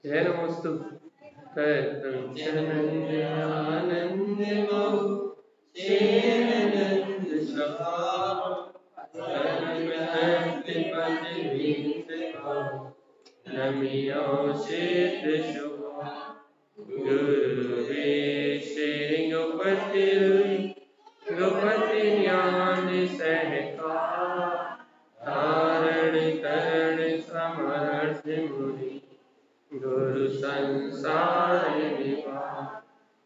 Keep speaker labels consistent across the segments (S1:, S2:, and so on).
S1: जय नमोस्तु आनंद नमियो सिद्ध शुभ गुरुवे गुपति ज्ञान सहका धारण करण समर्थ मुनि गुरु संसार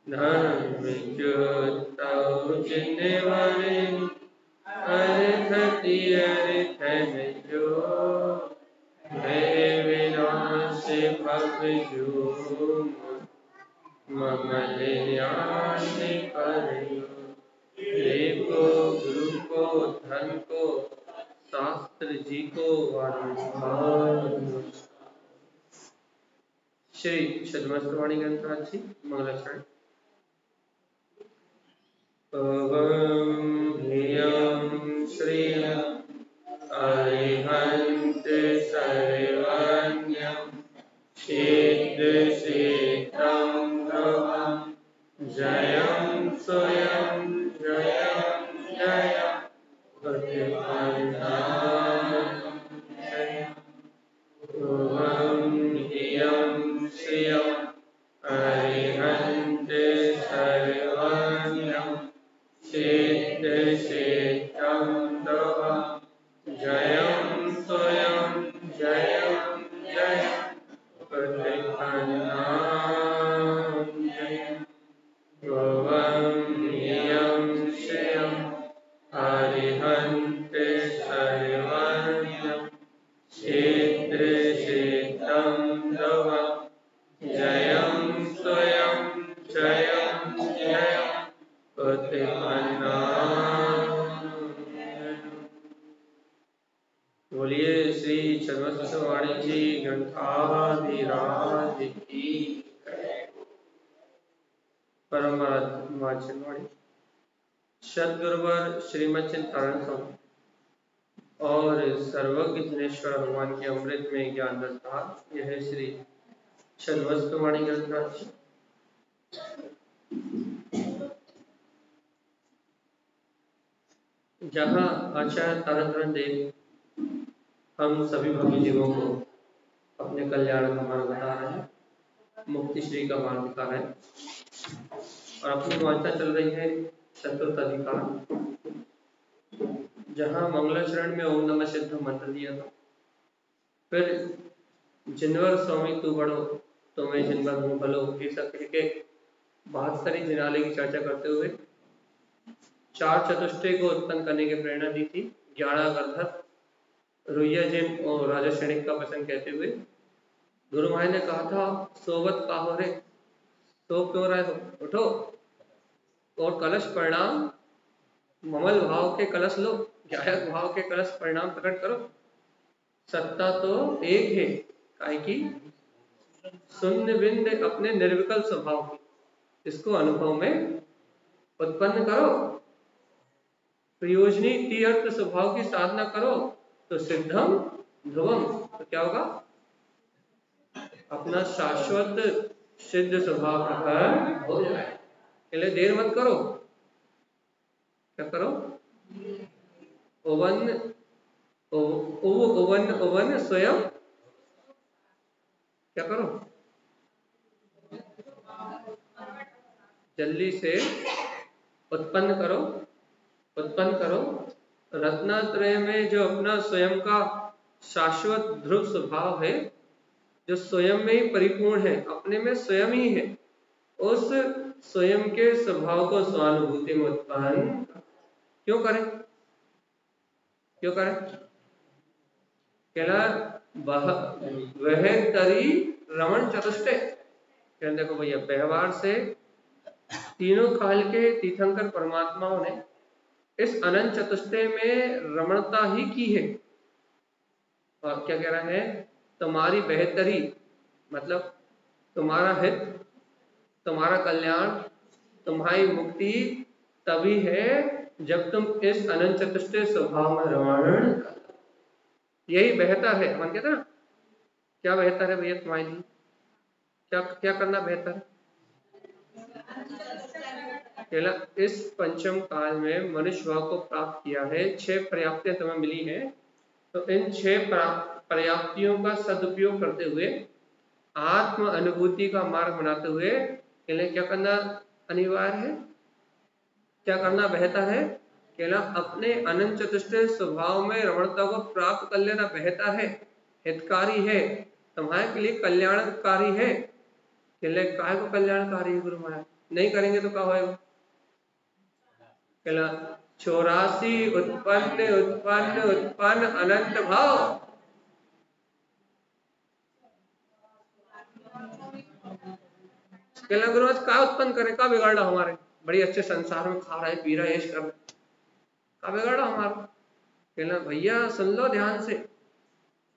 S1: धर्म ज्योत जिनवरे अर्थ तीर्थ जो विनाश भव जो ममल न्यास करियो को गुरु को धन को शास्त्र जी को श्री छद्मस्तवाणी ग्रंथ जी मंगलाचरण श्री अरिहंत सर्वज्ञं सिद्ध सिद्धं ध्रुवं जयं स्वयं जयं जयं श्रियं अरिहंत सर्वज्ञं सिद्ध सिद्धं ध्रुवं जयं स्वयं जयं जयं श्रियं अरिहंत सर्वज्ञं सिद्ध सिद्धं ध्रुवं जयं स्वयं जयं जयं बोलिए श्री छद्मस्तवाणी जी ग्रंथाधिराज की परमात्माचनवाणी सदगुरुवर श्रीमद चिंतन स्वामी और सर्वज्ञ धनेश्वर भगवान के अमृत में ज्ञान दस्तार। यह है श्री छद्मस्तवाणी ग्रंथ। जहाँ आचार्य तारक देव हम सभी भक्ति जीवों को अपने कल्याण का मार्ग बता रहे हैं, मुक्ति श्री का मार्ग दिखा रहे हैं और अपनी वार्ता चल रही है चतुर्थ अधिकार, जहाँ मंगलाचरण में ओम नमः सिद्ध मंत्र दिया था। फिर जिनवर स्वामी तू बड़ो तुम्हें जिनवर हूँ भलो, ऐसा कह के 72 जिनाले की चर्चा करते हुए 4 चतुष्टय को उत्पन्न करने की प्रेरणा दी थी। 11 गर्धर, रुइया जिम और राजा सैनिक का प्रसंग कहते हुए गुरु महाराज ने कहा था सोवत का हो रे, सो क्यों रहे हो, उठो और कलश परिणाम ममल भाव के कलश लो, गायक भाव के कलश परिणाम प्रकट करो। सत्ता तो एक है, काहे की शून्य बिंद अपने निर्विकल्प स्वभाव की, इसको अनुभव में उत्पन्न करो। प्रयोजनी तीर्थ स्वभाव की साधना करो तो सिद्धम ध्रुवम, तो क्या होगा, अपना शाश्वत सिद्ध स्वभाव प्रकट हो जाए। इसलिए देर मत करो, क्या करो, ओवन स्वयं क्या करो, जल्दी से उत्पन्न करो रत्नात्रय में जो अपना स्वयं का शाश्वत ध्रुव स्वभाव है, जो स्वयं में ही परिपूर्ण है, अपने में स्वयं ही है, उस स्वयं के स्वभाव को स्वानुभूति में उत्पन्न क्यों करें कहला वह तरी रमण चतुष्टय। देखो भैया, व्यवहार से तीनों काल के तीर्थंकर परमात्माओं ने इस अनंत चतुष्टय में रमणता ही की है। और क्या कह रहा है, तुम्हारी बेहतरी मतलब तुम्हारा हित, तुम्हारा कल्याण, तुम्हारी मुक्ति तभी है जब तुम इस अनंत चतुष्टय स्वभाव में रमण, यही बेहतर है। मन कहता ना, क्या बेहतर है भैया तुम्हारे लिए, क्या क्या करना बेहतर? केला इस पंचम काल में मनुष्य भाव को प्राप्त किया है, 6 पर्याप्तियां तुम्हें मिली हैं, तो इन 6 पर्याप्तियों का सदुपयोग करते हुए आत्म अनुभूति का मार्ग बनाते हुए केवल क्या करना अनिवार्य है, क्या करना बेहतर है? केवल अपने अनंत चतुष्टय स्वभाव में रमणता को प्राप्त कर लेना बेहतर है, हितकारी है, तुम्हारे के लिए कल्याणकारी है। केवल काय को कल्याणकारी है गुरु महाराज? नहीं करेंगे तो क्या होगा? केवल 84 उत्पन्न उत्पन्न उत्पन्न अनंत भाव। केवल गुरु महाराज क्या उत्पन्न करे, क्या बिगाड़ा हमारे? बड़ी अच्छे संसार में खा रहा है, पी रहा है, ऐश कर रहा है, क्या बिगाड़ा हमारा? कहना भैया सुन लो ध्यान से,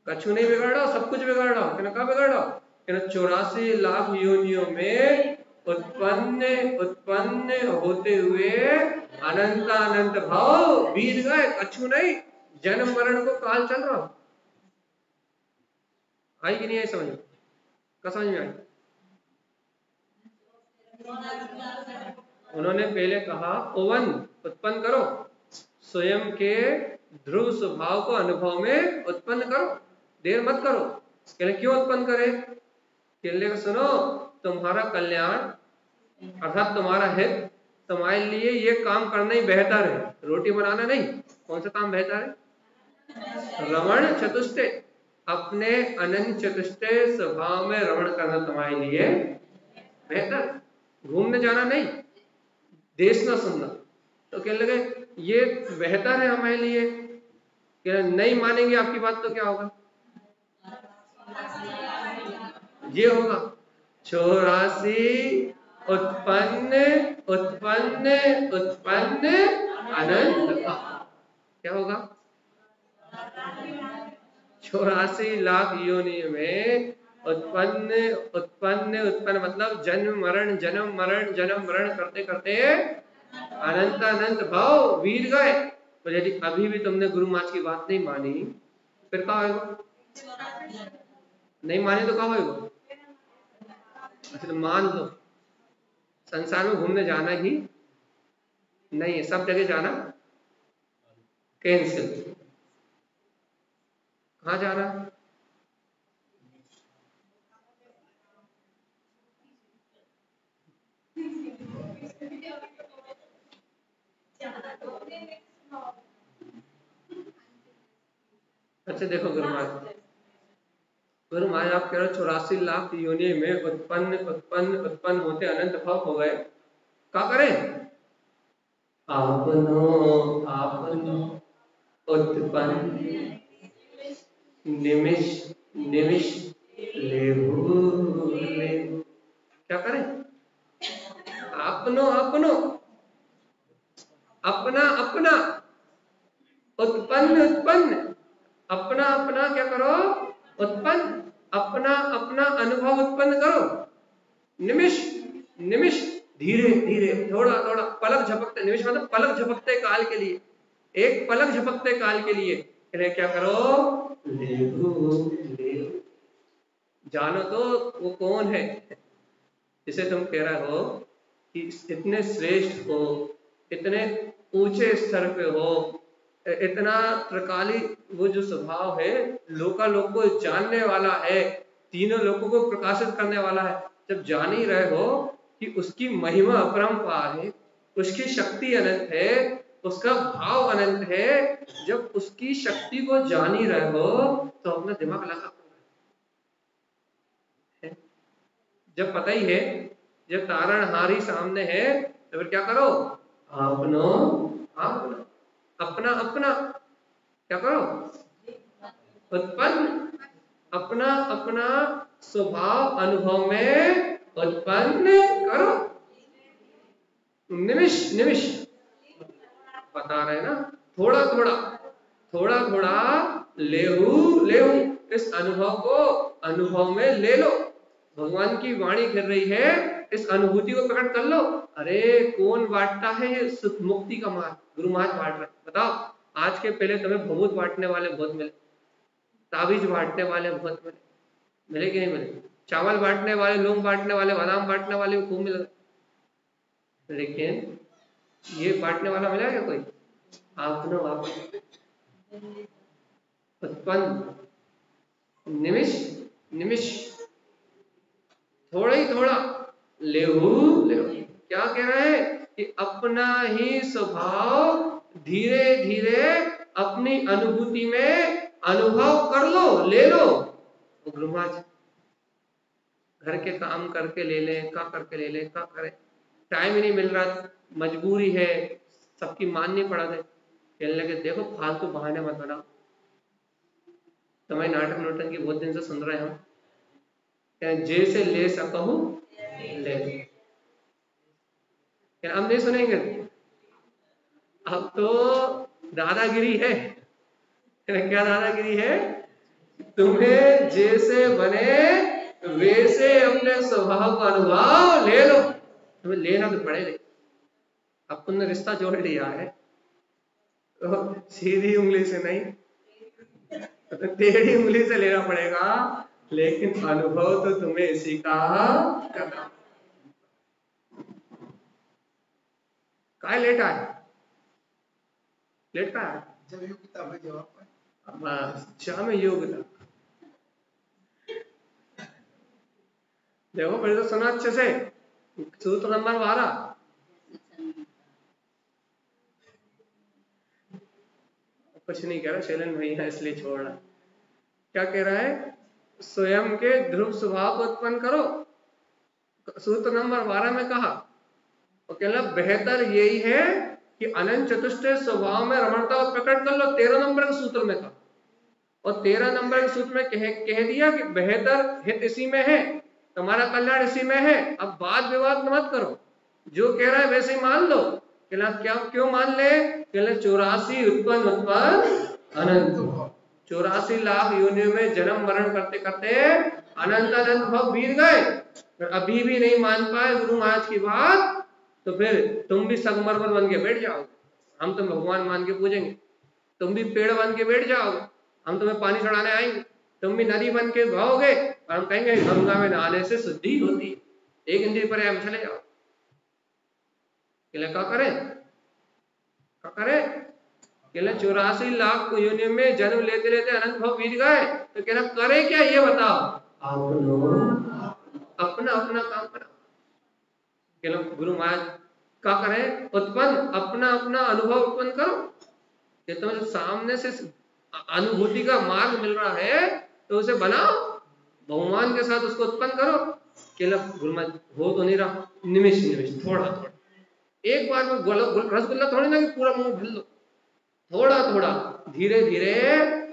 S1: कछु नहीं बिगाड़ा, सब कुछ बिगाड़ा। कहना क्या बिगाड़ा? कहना 84 लाख योनियों में उत्पन्न उत्पन्न होते हुए अनंत अनंत भाव बीत गए, कछु नहीं, जन्म मरण को काल चल रहा। आई कि नहीं आई समझ? क्या समझ में आई? उन्होंने पहले कहा ओवन उत्पन्न करो, स्वयं के ध्रुव स्वभाव को अनुभव में उत्पन्न करो, देर मत करो। कहले क्यों उत्पन्न करे? कहले सुनो, तुम्हारा कल्याण अर्थात तुम्हारा हित, तुम्हारे लिए ये काम करना ही बेहतर है, रोटी बनाना नहीं। कौन सा काम बेहतर है? रमण चतुष्टय, अपने अनंत चतुष्टय स्वभाव में रमण करना तुम्हारे लिए बेहतर, घूमने जाना नहीं, देश ना सुनना। तो कहने लगे ये बेहतर है हमारे लिए। नहीं मानेंगे आपकी बात तो क्या होगा? ये होगा 84 उत्पन्न उत्पन्न उत्पन्न अनंत। क्या होगा? 84 लाख योनि में उत्पन्न उत्पन्न उत्पन्न मतलब जन्म मरण जन्म मरण जन्म मरण करते करते अनंत अनंत भाव बीत गए। तो यदि अभी भी तुमने गुरु महाराज की बात नहीं मानी, फिर क्या होगा? नहीं मानी तो क्या होगा? अच्छा मान लो, संसार में घूमने जाना ही नहीं है, सब जगह जाना कैंसिल। कहाँ जा रहा है? अच्छा देखो गुरु महाराज आप कह रहे हो 84 लाख योनि में उत्पन्न उत्पन्न उत्पन्न होते अनंत भाव हो गए, क्या करें? आपनो आपनो उत्पन्न निमिष निमिष लेहु लेहु। क्या करें? आपनो आपनो अपना अपना उत्पन्न उत्पन्न अपना अपना क्या करो? उत्पन्न अपना अपना अनुभव उत्पन्न करो, निमिष निमिष धीरे धीरे थोड़ा थोड़ा पलक झपकते, निमिष मतलब पलक झपकते काल के लिए, एक पलक झपकते काल के लिए क्या करो? जानो तो वो कौन है जिसे तुम कह रहे हो कि इतने श्रेष्ठ हो, इतने ऊंचे स्तर पे हो, इतना त्रिकाली वो जो स्वभाव है, लोकालोक को जानने वाला है, तीनों लोगों को प्रकाशित करने वाला है। जब जान ही रहे हो कि उसकी महिमा अपरंपार है, उसकी शक्ति अनंत है, उसका भाव अनंत है, जब उसकी शक्ति को जान ही रहे हो तो अपना दिमाग लगा। जब पता ही है, जब तारणहारी सामने है तो फिर क्या करो? अपनो अपना अपना अपना क्या करो? उत्पन्न अपना अपना स्वभाव अनुभव में उत्पन्न करो, निमिष निमिष बता रहे ना, थोड़ा थोड़ा थोड़ा थोड़ा लेहू लेहू, इस अनुभव को अनुभव में ले लो। भगवान की वाणी कर रही है, इस अनुभूति को प्रकट कर लो। अरे कौन बांटता है ये सुख मुक्ति का मार्ग? गुरु महाराज बांट रहे। बताओ, आज के पहले तुम्हें भभूत बांटने वाले बहुत मिले, ताबीज बांटने वाले बहुत मिले, मिले कि नहीं मिले? चावल बांटने वाले, लौंग बांटने वाले, बादाम बांटने वाले खूब मिल रहे, लेकिन ये बांटने वाला मिला क्या कोई? आपनो आप उत्पन्न निमिष निमिष थोड़ा ही थोड़ा लेहू लेहू। क्या कह रहे हैं कि अपना ही स्वभाव धीरे धीरे अपनी अनुभूति में अनुभव कर लो, ले लो। तो गुरु महाराज घर के काम करके ले लें, क्या करके ले लें, क्या करें, टाइम ही नहीं मिल रहा, मजबूरी है, सबकी माननी पड़ा है। कहने लगे देखो फालतू बहाने मत बनाओ, तुम्हारे नाटक नोटन की बहुत दिन से सुन रहे हम, जैसे ले सकूं ले। क्या हम नहीं सुनेंगे? अब तो दादागिरी है। क्या दादागिरी है? तुम्हें जैसे बने वैसे अपने स्वभाव का अनुभव ले लो। तुम्हें लेना तो पड़ेगा। अब तुमने रिश्ता जोड़ लिया है तो सीधी उंगली से नहीं, तो टेढ़ी उंगली से लेना पड़ेगा, लेकिन अनुभव तो तुम्हें इसी का करना। काय लेट आए, लेट का है जब योग्यता में जवाब शाम में योग्यता। देखो पहले तो सुना अच्छे से, सूत्र नंबर 12। कुछ नहीं कह रहा, शैलन भाई है इसलिए छोड़ रहा। क्या कह रहा है? स्वयं के ध्रुव स्वभाव को उत्पन्न करो। सूत्र नंबर 12 में कहा, तो कहना बेहतर यही है कि अनंत चतुष्ट स्वभाव में रमणता को प्रकट कर लो। 13 नंबर के सूत्र में कहा, और 13 नंबर के सूत्र में कह दिया कि बेहतर हित इसी में है, तुम्हारा कल्याण इसी में है। अब वाद विवाद मत करो, जो कह रहा है वैसे ही मान लो। कहना क्या, क्यों मान ले? कहना 84 उत्पन्न अनंत, 84 लाख योनियों में जन्म मरण करते करते अनंत अनंत भव बीत गए, अभी भी नहीं मान पाए गुरु महाराज की बात, तो फिर तुम भी संगमरमर बन के बैठ जाओगे, हम तुम भगवान मान के पूजेंगे। तुम भी पेड़ बन के बैठ जाओगे, हम तुम्हें पानी चढ़ाने आएंगे। तुम भी नदी बन के बहोगे और हम कहेंगे गंगा में नहाने से शुद्धि होती है, एक इंद्रिय पर हम चले जाओ। क्या करें, क्या करें? 84 लाख योनियों में जन्म लेते लेते अनंत भव बीत गए, तो कहना करे क्या ये बताओ। अपना अपना काम करो। गुरु महाराज क्या करें? उत्पन्न अपना अपना अनुभव उत्पन्न करो। कि तुम्हें सामने से अनुभूति का मार्ग मिल रहा है तो उसे बनाओ, बहुमान के साथ उसको उत्पन्न करो। केवल गुरु महाराज हो तो नहीं रहा, निमिष निमिष थोड़ा थोड़ा, एक बार में रसगुल्ला थोड़ी ना कि पूरा मुंह भर लो, थोड़ा थोड़ा धीरे धीरे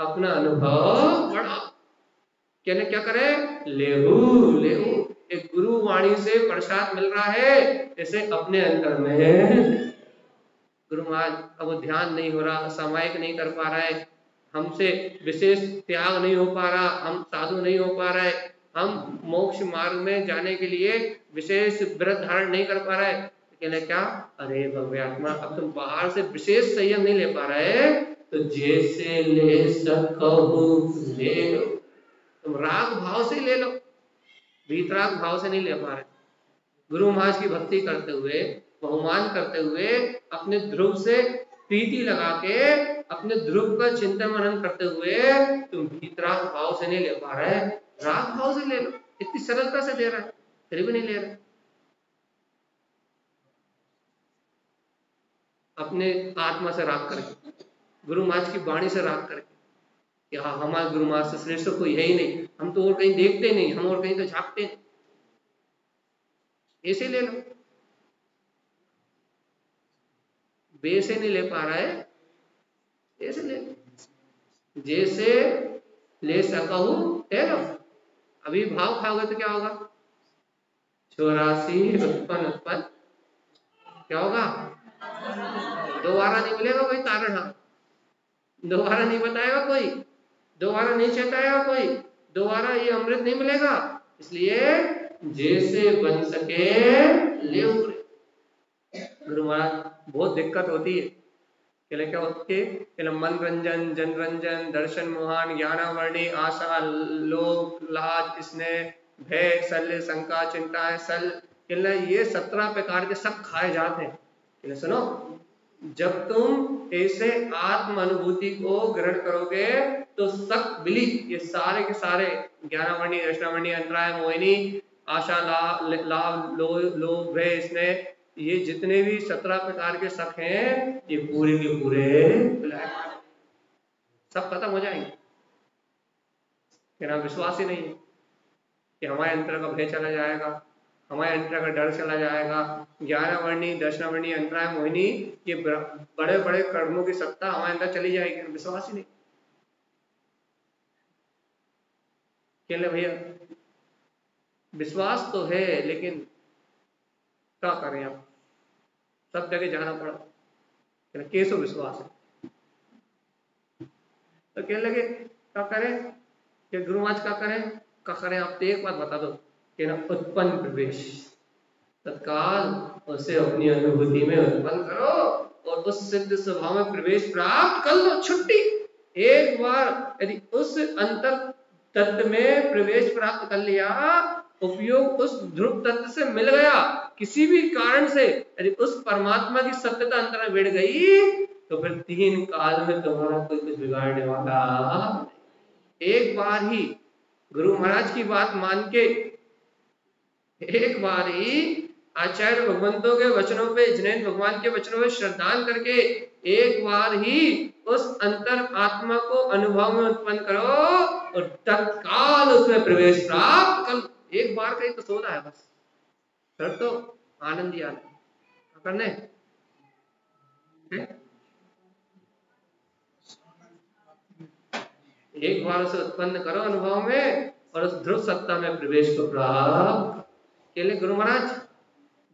S1: अपना अनुभव बढ़ाओ। कहने क्या करे? लेहू लेहू। एक गुरु वाणी से प्रसाद मिल रहा है, इसे अपने अंतर में। गुरु महाराज अब ध्यान नहीं हो रहा, सामायिक नहीं कर पा रहा है, हमसे विशेष त्याग नहीं हो पा रहा, हम साधु नहीं हो पा रहे, हम मोक्ष मार्ग में जाने के लिए विशेष व्रत धारण नहीं कर पा रहे। कहने क्या? अरे भव्यात्मा, अब तुम बाहर से विशेष संयम नहीं ले पा रहे, तो जैसे ले सको ले लो। तुम राग भाव से ले लो, वीतराग भाव से नहीं ले पा रहे। गुरु महाराज की भक्ति करते हुए, बहुमान करते हुए, अपने ध्रुव से प्रीति लगा के, अपने ध्रुव का चिंतन मनन करते हुए तुम वीतराग भाव से नहीं ले पा रहे, राग भाव से ले लो। इतनी सरलता से दे रहा है, फिर भी नहीं ले रहे। अपने आत्मा से राग करके, गुरु महाराज की वाणी से राग करके, कि हाँ हमारे गुरु महाराज से श्रेष्ठ कोई है ही नहीं, हम तो और कहीं देखते नहीं, हम और कहीं तो झांकते नहीं, ऐसे ले लो। वैसे नहीं ले पा रहा है, ऐसे ले लो, जैसे ले सका हूं ले लो। अभी भाव खाओगे तो क्या होगा? 84 उत्पन्न क्या होगा? दोबारा नहीं मिलेगा कोई तारण, हाँ दोबारा नहीं बताएगा कोई, दोबारा नहीं चेताएगा कोई, दोबारा ये अमृत नहीं मिलेगा। इसलिए जैसे बन सके ले उतरे। गुरु महाराज बहुत दिक्कत होती है, क्या होती है? मन रंजन, जन रंजन, दर्शन मोहन, ज्ञानावर्णी, आशा, लोभ, लाज, स्नेह, भय, शल्य, शंका, चिंता, सल, ये 17 प्रकार के शक खाए जाते हैं। सुनो, जब तुम ऐसे आत्म अनुभूति को ग्रहण करोगे तो शक, बिलीफ, ये सारे के सारे ज्ञानावर्णी, दर्शनावर्णी, अंतराय, मोहिनी, आशा, लाभ, लोभ, भय, स्नेह, ये जितने भी 17 प्रकार के शक हैं, ये पूरे के पूरे सब खत्म हो जाएंगे। विश्वास ही नहीं है कि हमारे अंतर का भय चला जाएगा, हमारे अंतर का डर चला जाएगा, ज्ञानावर्णी, दर्शनावर्णी, अंतराय, मोहिनी, ये बड़े बड़े कर्मों की सत्ता हमारे अंदर चली जाएगी। विश्वास ही नहीं। कहले भैया विश्वास तो है, लेकिन क्या करें, आप सब जगह जाना पड़ा, कैसो विश्वास है। तो कहने लगे क्या करें कि गुरु महाराज क्या करें, आप तो एक बात बता दो कि ना, उत्पन्न प्रवेश, तत्काल उसे अपनी अनुभूति में उत्पन्न करो और उस सिद्ध स्वभाव में प्रवेश प्राप्त कर लो। छुट्टी, एक बार यदि उस अंतर तत्व में प्रवेश प्राप्त कर लिया, उपयोग उस ध्रुव तत्व से मिल गया, किसी भी कारण से यदि उस परमात्मा की सत्यता अंतर में बैठ गई, तो फिर 3 काल में तुम्हारा कोई कुछ बिगाड़ने वाला। एक बार ही गुरु महाराज की बात मान के, एक बार ही आचार्य भगवंतों के वचनों पे, जिनेंद्र भगवान के वचनों पे श्रद्धान करके एक बार ही उस अंतर आत्मा को अनुभव में उत्पन्न करो और तत्काल उसमें प्रवेश प्राप्त कर। एक बार का ही तो सोना है बस, फिर तो आनंद ही आनंद। करने एक बार उसे उत्पन्न करो अनुभव में और उस ध्रुव सत्ता में प्रवेश को प्राप्त के लिए। गुरु महाराज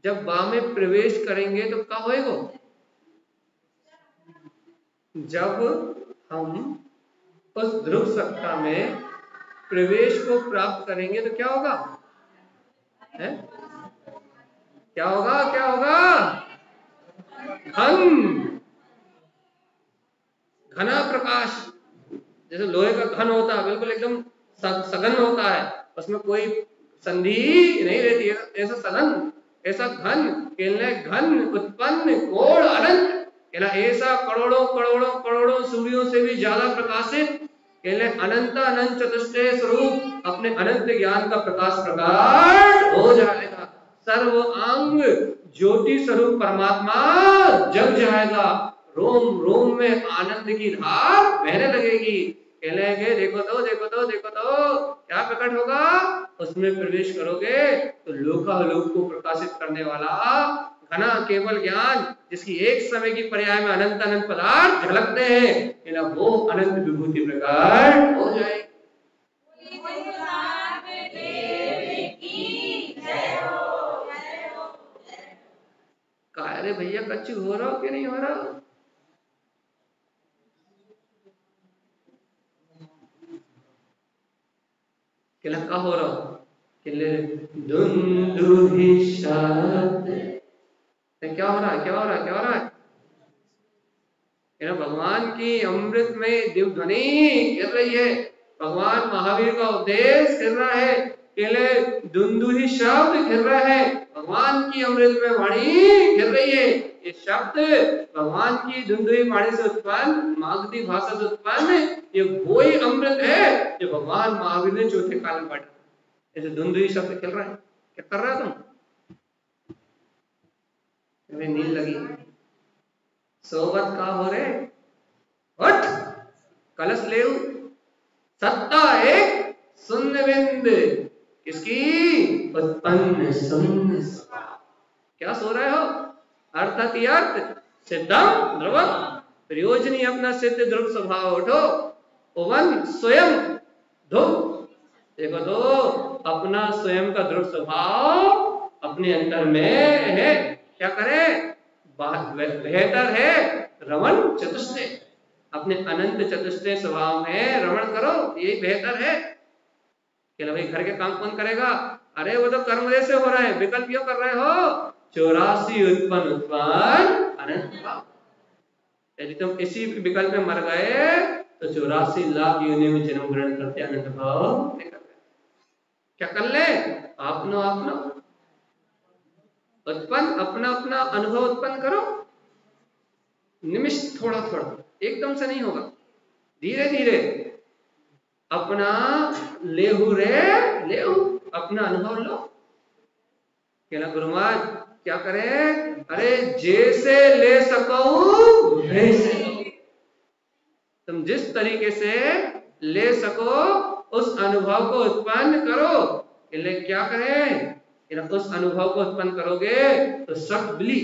S1: जब बा में प्रवेश करेंगे तो क्या होएगा? जब हम उस ध्रुव सत्ता में प्रवेश को प्राप्त करेंगे तो क्या होगा? है? क्या होगा? क्या होगा? घना प्रकाश, जैसे लोहे का घन होता है, बिल्कुल एकदम सघन होता है, उसमें कोई संधि नहीं रहती है, ऐसा सघन, ऐसा घन, घन उत्पन्न कोण अनंत, ऐसा करोड़ों करोड़ों करोड़ों सूर्यों से भी ज्यादा प्रकाशित, अनंत अनंत चतुष्टय स्वरूप अपने अनंत ज्ञान का प्रकाश प्रकाश हो जाएगा। सर्व अंग ज्योति स्वरूप परमात्मा जग जाएगा, रोम रोम में आनंद की धार बहने लगेगी। कहलेंगे देखो तो देखो तो देखो तो क्या प्रकट होगा? उसमें प्रवेश करोगे तो लोकालोक को प्रकाशित करने वाला घना केवल ज्ञान, जिसकी एक समय की पर्याय में अनंत अनंत पदार्थ झलकते हैं, वो अनंत विभूति प्रकट हो जाएगी। अरे भैया कच्ची हो रहा हो कि नहीं हो रहा? का हो रहा हो? क्या हो रहा है? क्या हो रहा है? क्या हो रहा है? भगवान की अमृत में दिव्य ध्वनि गिर रही है, भगवान महावीर का उपदेश गिर रहा है, दुंदुही शब्द गिर रहा है, भगवान की अमृत में वाणी गिर रही है। ये शब्द भगवान की दुंदुही वाणी से उत्पन्न, मागधी भाषा से उत्पन्न, ये वही अमृत है जो भगवान महावीर ने चौथे काल में बांटा। ऐसे दुंदुही शब्द खेल रहा है, क्या कर रहा है तुम? नींद लगी, सोबत का हो रे, हट कलश ले, सत्ता एक शून्य बिंद, किसकी? उत्पन्न शून्य। क्या सो रहे हो? अर्थात अर्थ सिद्धम ध्रुवम, प्रयोजनी अपना सिद्ध ध्रुव स्वभाव उठो, ओवन स्वयं ध्रुव, देखो तो अपना स्वयं का ध्रुव स्वभाव अपने अंतर में है। क्या करें? बेहतर है रमण चतुष्टय, अपने अनंत चतुष्टय स्वभाव में रमण करो, यही बेहतर है। कि भाई घर के काम कौन करेगा? अरे वो तो कर्म से हो रहा है, विकल्प क्यों कर रहे हो? 84 उत्पन्न उत्पन्न अनंत भाव, यदि तुम इसी विकल्प में मर गए तो 84 लाख योनि में जन्म ग्रहण करते अनंत भाव निकल गए। क्या कर ले? आपनो आपनो उत्पन्न, अपना अपना अनुभव उत्पन्न करो, निमिष थोड़ा थोड़ा, एकदम से नहीं होगा, धीरे धीरे अपना लेहू रे लेहू, अपना अनुभव लो। कहना गुरु महाराज क्या करें? अरे जैसे ले सको वैसे लो, तुम जिस तरीके से ले सको उस अनुभव को उत्पन्न करो। इसलिए क्या करें? उस अनुभव को उत्पन्न करोगे तो सब बिली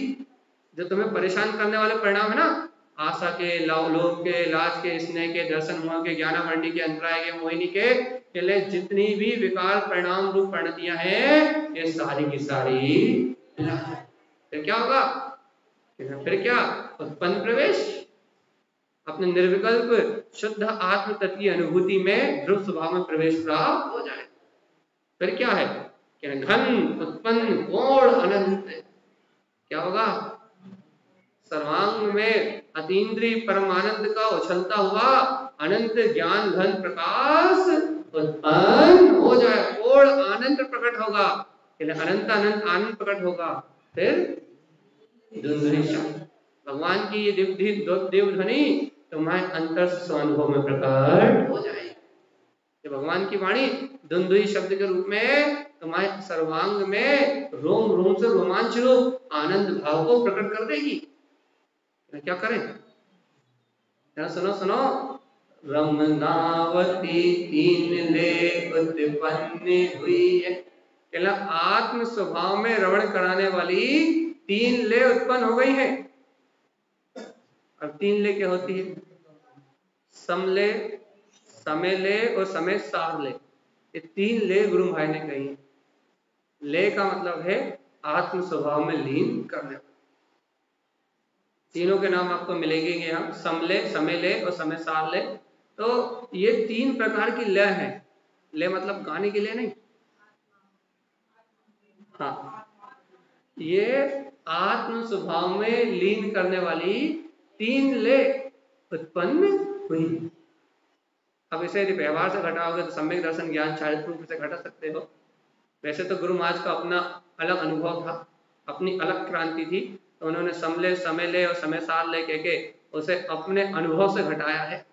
S1: जो तुम्हें परेशान करने वाले परिणाम है ना, आशा के, लोभ के, लाज के, स्नेह के, दर्शन मोह के, ज्ञानावरणी के, अंतराय के, मोहिनी के लिए जितनी भी विकार परिणाम रूप परिणतियां हैं, ये सारी की सारी फिर क्या होगा? फिर क्या? उत्पन्न प्रवेश, अपने निर्विकल्प शुद्ध आत्म तत्व की अनुभूति में ध्रुव स्वभाव में प्रवेश प्राप्त हो जाए। फिर क्या है? घन उत्पन्न गौण अनंत, क्या होगा? सर्वांग में अतीन्द्रिय परमानंद का उछलता हुआ अनंत ज्ञान घन प्रकाश उत्पन्न हो जाए, गौण आनंद प्रकट होगा, अनंत अनंत आनंद प्रकट होगा। फिर दुंदुरी शब्द, भगवान की ये देव ध्वनि तुम्हारे अंतर स्वानुभव में प्रकट हो जाएगी। भगवान की वाणी दुंदुई शब्द के रूप में तुम्हारे सर्वांग में रोम रोम से रोमांच रूप आनंद भाव को प्रकट कर देगी। क्या करें? सुनो सुनो, रमनावती तीन ले उत्पन्न हुई है। आत्म स्वभाव में रमण कराने वाली तीन ले उत्पन्न हो गई है। अब तीन ले क्या होती है? समले, समय ले और समय सार ले, ये तीन ले गुरु भाई ने कही है। ले का मतलब है आत्म स्वभाव में लीन करने। तीनों के नाम आपको मिलेंगे यहाँ, समले, समय ले और समय सार ले। तो ये तीन प्रकार की लय है। ले मतलब गाने के लिए नहीं, हाँ, ये आत्म स्वभाव में लीन करने वाली तीन ले उत्पन्न हुई। अब इसे यदि व्यवहार से घटाओगे तो सम्यक दर्शन ज्ञान चारित्र रूप से घटा सकते हो। वैसे तो गुरु महाराज का अपना अलग अनुभव था, अपनी अलग क्रांति थी, तो उन्होंने समले, समय ले और समय सार ले कह के उसे अपने अनुभव से घटाया है।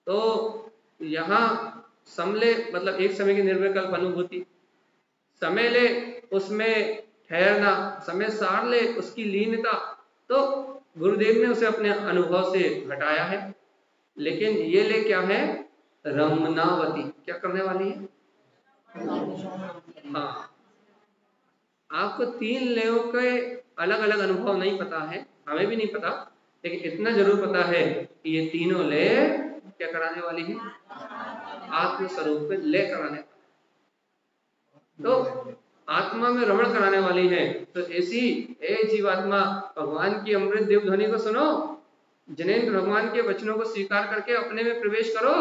S1: तो यहाँ समले मतलब एक समय की निर्विकल्प अनुभूति, समय ले उसमें ठहरना, समय सार ले उसकी लीनता। तो गुरुदेव ने उसे अपने अनुभव से घटाया है। लेकिन ये ले क्या है? रमनावती, क्या करने वाली है? हाँ, आपको तीन लेयों के अलग अलग अनुभव नहीं पता है, हमें भी नहीं पता, लेकिन इतना जरूर पता है कि ये तीनों ले क्या कराने वाली है? आत्म स्वरूप में ले कराने वाली। तो आत्मा में रमण कराने वाली है। तो ऐसी जीवात्मा भगवान की अमृत देव ध्वनि को सुनो, जिनेंद्र भगवान के वचनों को स्वीकार करके अपने में प्रवेश करो,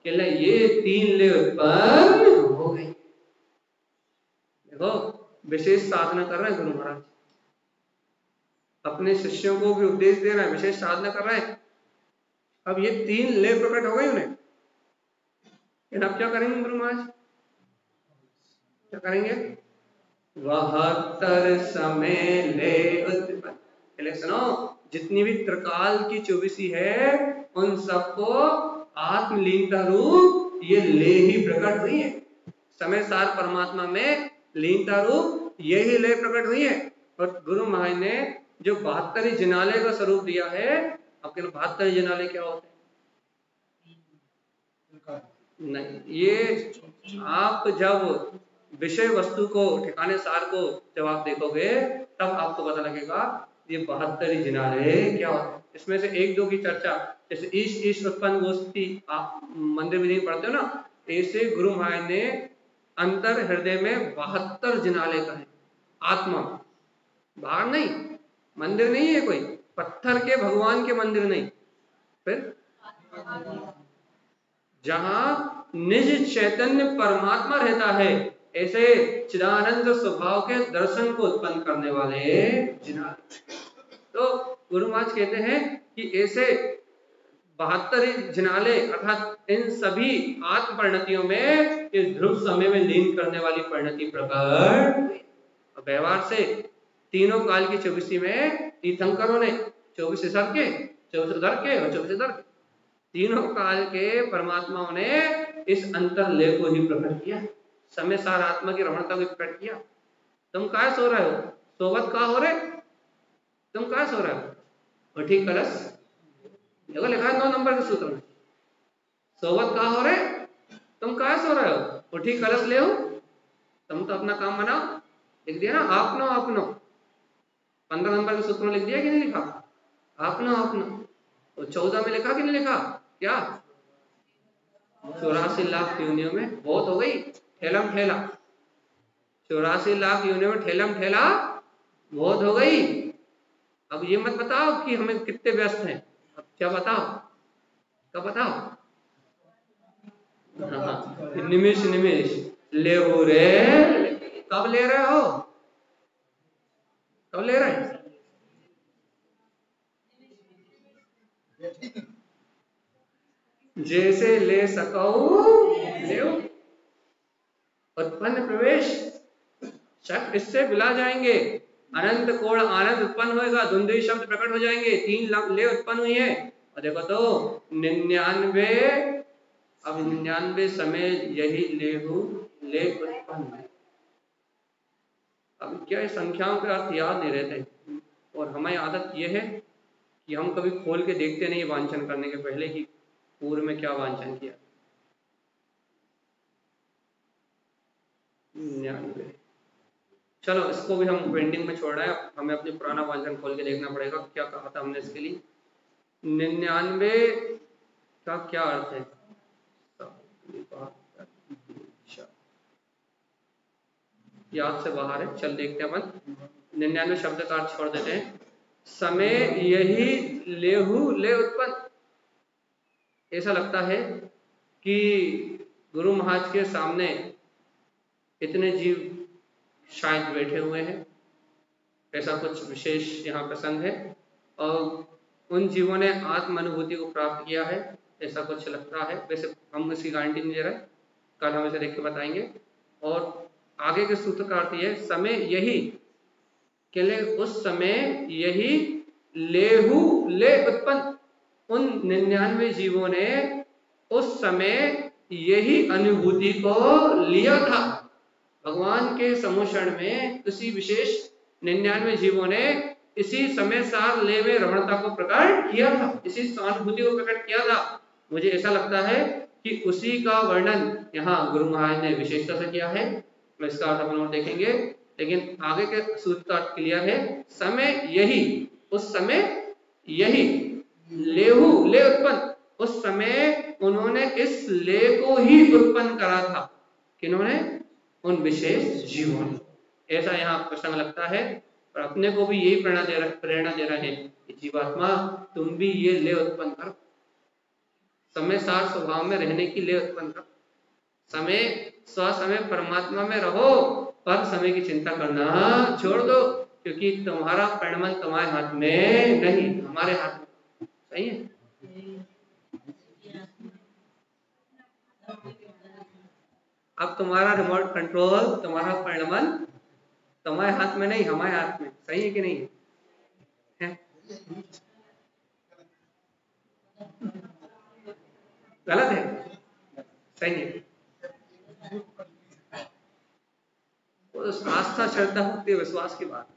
S1: कि ये तीन ले उत्पन्न हो गई। देखो विशेष साधना कर रहे हैं गुरु महाराज, अपने शिष्यों को भी उपदेश दे रहे हैं, विशेष साधना कर रहे हैं। अब ये तीन ले प्रकट हो गई उन्हें, अब क्या करेंगे गुरु महाराज? क्या करेंगे? 72 समय ले उत्पन्न। सुनो, जितनी भी त्रिकाल की 24 है उन सबको आत्मलीनता रूप ये ले ही प्रकट हुई है। समय सार परमात्मा में लीनता रूप यही ले प्रकट हुई है। और गुरु महाराज ने जो 72 जिनाले का स्वरूप दिया है, आपके 72 जिनाले क्या होते हैं? नहीं, ये आप जब विषय वस्तु को ठिकाने सार को जब आप देखोगे तब आपको पता लगेगा ये 72 जिनाले क्या होते हैं। इसमें से एक दो की चर्चा, जैसे ईश उत्पन्न गोष्ठी आप मंदिर विधि पढ़ते हो ना, ऐसे गुरु महाराज ने अंतर हृदय में 72 जिनाले का है। आत्मा बाहर नहीं, मंदिर नहीं है कोई, पत्थर के भगवान के मंदिर नहीं, फिर जहां निज चैतन्य परमात्मा रहता है, ऐसे चिदानंद स्वभाव के दर्शन को उत्पन्न करने वाले जिनाले। तो गुरु महाराज कहते हैं कि ऐसे 72 जिनाले अर्थात इन सभी आत्म परिणतियों में इस ध्रुव समय में लीन करने वाली परिणति प्रकट। व्यवहार से तीनों काल की 24 में तीर्थंकरों ने 24 इधर के, 24 उधर के और 24 इधर के, तीनों काल के परमात्माओं ने इस अंतर लय को ही प्रकट किया, समय सार आत्मा की रमणता को प्रकट किया। तुम कहाँ सो रहे हो? सोवत कहाँ हो रहे? तुम कहाँ सो रहे हो? और ठीक कलश देखो लिखा है 9 नंबर के सूत्र में, सोवत कहाँ हो रहे? तुम कहाँ सो रहे हो? और ठीक कलश ले हो, तुम तो अपना काम बनाओ। लिख दिया ना आपनो आपनो, 15 नंबर के सूत्र में लिख दिया कि नहीं लिखा? आपनो आपनो। और 14 में लिखा कि नहीं लिखा? क्या 84 लाख योनियों में बहुत हो गई ठेलम ठेला, 84 लाख योनियों में ठेलम ठेला बहुत हो गई। अब ये मत बताओ कि हमें कितने व्यस्त हैं, अब क्या बताओ, क्या बताओ? हाँ, निमिष निमिष ले हो रे, कब ले रहे हो? कब ले रहे हैं? जैसे ले सको ले। उत्पन्न प्रवेश शब्द इससे बुला जाएंगे, अनंत कोण आनंद उत्पन्न होएगा, धुंधली शब्द प्रकट हो जाएंगे, 3 ले उत्पन्न हुई है। और देखो तो 99, अब 99 समय यही लेहु ले उत्पन्न है। अब क्या संख्याओं के अर्थ याद नहीं रहते, और हमारी आदत यह है कि हम कभी खोल के देखते नहीं वांछन करने के पहले कि पूर्व में क्या वांछन किया। 99, चलो इसको भी हम पेंडिंग में छोड़ रहे हैं, हमें अपने पुराना वांछन खोल के देखना पड़ेगा क्या कहा था हमने इसके लिए। 99 का क्या अर्थ है? याद से बाहर है, चल देखते हैं अपन। 99 शब्द का अर्थ छोड़ देते हैं। समय यही लेहु ले उत्पन्न। ऐसा लगता है कि गुरु महाराज के सामने इतने जीव शायद बैठे हुए हैं, ऐसा कुछ विशेष यहाँ प्रसंग है, और उन जीवों ने आत्म अनुभूति को प्राप्त किया है, ऐसा कुछ लगता है। वैसे हम इसकी गारंटी नहीं दे रहे, कल हम इसे देख के बताएंगे। और आगे के सूत्र का अर्थ यह, समय यही के लिए उस समय यही लेहु ले उत्पन्न, उन 99 जीवों ने उस समय यही अनुभूति को लिया था। भगवान के समुषण में किसी विशेष 99 जीवों ने इसी समय सार ले में रमणता को प्रकट किया था, इसी सहानुभूति को प्रकट किया था। मुझे ऐसा लगता है कि उसी का वर्णन यहाँ गुरु महाराज ने विशेषता से किया है। मैं इसका अर्थ अपन और देखेंगे, लेकिन आगे के सूत्र का अर्थ क्लियर है। समय यही, उस समय यही लेहु ले उत्पन्न, उस समय उन्होंने इस ले को ही उत्पन्न करा था। किन्होंने? उन विशेष जीवों ने। ऐसा यहाँ प्रसंग लगता है, और अपने को भी यही प्रेरणा दे रहे हैं कि जीवात्मा तुम भी ये ले उत्पन्न करो, समय सार स्वभाव में रहने की ले उत्पन्न करो, समय स्वसमय परमात्मा में रहो, पर समय की चिंता करना छोड़ दो, क्योंकि तुम्हारा परिणमन तुम्हारे हाथ में नहीं, हमारे हाथ में। सही है? अब तुम्हारा रिमोट कंट्रोल, तुम्हारा परिणमन तुम्हारे हाथ में नहीं, हमारे हाथ में। सही है कि नहीं है? गलत है? सही है? वो आस्था, श्रद्धा, भक्ति, विश्वास की बात।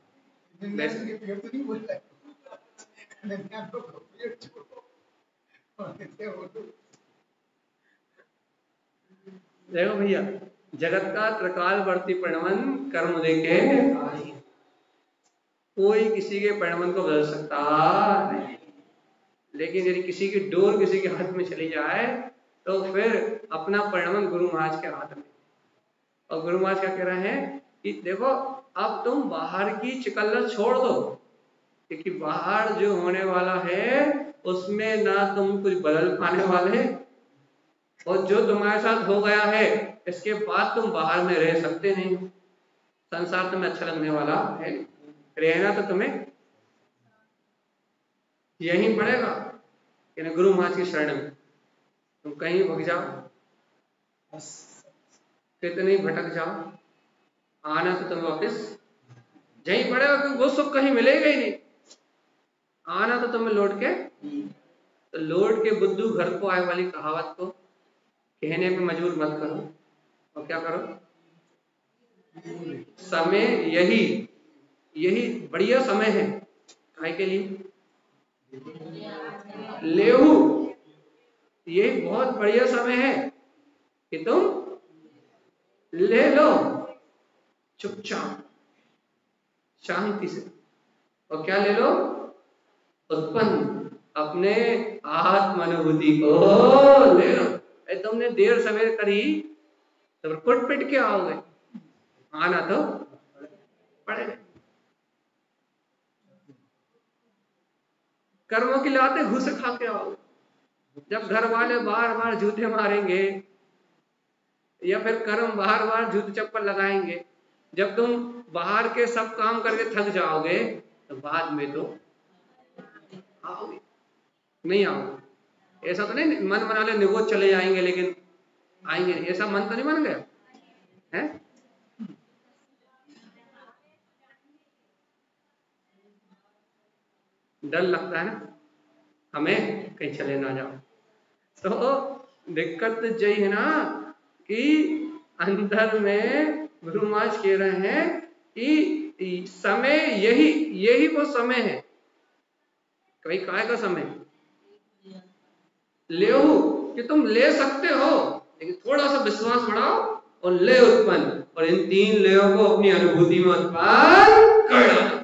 S1: देखो भैया, जगत का त्रिकालवर्ती परिणमन कर्म देके कोई किसी के परिणमन को बदल सकता नहीं, लेकिन यदि किसी की डोर किसी के हाथ में चली जाए तो फिर अपना परिणमन गुरु महाराज के हाथ में। और गुरु महाराज क्या कह रहे हैं कि देखो अब तुम बाहर की चिकल्लत छोड़ दो, क्योंकि बाहर जो होने वाला है उसमें ना तुम कुछ बदल पाने वाले, और जो तुम्हारे साथ हो गया है इसके बाद तुम बाहर में रह सकते नहीं। संसार तुम्हें अच्छा लगने वाला है, रहना तो तुम्हें यहीं पड़ेगा। यानी गुरु महाराज की शरण में। तुम कहीं भग जाओ, कितनी भटक जाओ, आना तो तुम्हें वापस यहीं पड़ेगा, क्योंकि वो सुख कहीं मिलेगा ही नहीं। आना तो तुम्हें लौट के, तो लौट के बुद्धू घर को आए वाली कहावत को कहने पे मजबूर मत करो। और क्या करो, समय यही बढ़िया समय है काय के लिए, लेहू, यही बहुत बढ़िया समय है कि तुम ले लो चुपचाप शांति से। और क्या ले लो, उत्पन्न अपने आत्मानुभूति को ले लो। तुमने देर सवेर करी तो कुट पिट के आओगे, आना तो पड़ेगा। कर्मों की लाते घुस खा के आओगे। जब घर वाले बार बार जूते मारेंगे या फिर कर्म बार बार जूते चप्पल लगाएंगे, जब तुम बाहर के सब काम करके थक जाओगे तो बाद में तो आओगे, नहीं आओगे। ऐसा तो नहीं मन बना ले निगोद चले जाएंगे लेकिन आएंगे नहीं, ऐसा मन तो नहीं बन गया है। डर लगता है ना हमें कहीं चले ना जाओ। तो दिक्कत यही है ना कि अंदर में गुरु महाराज कह रहे हैं कि समय यही वो समय है। कभी काय का समय ले कि तुम ले सकते हो, लेकिन थोड़ा सा विश्वास बढ़ाओ और ले उत्पन्न, और इन तीन लेयों को अपनी अनुभूति में उत्पन्न कर डालो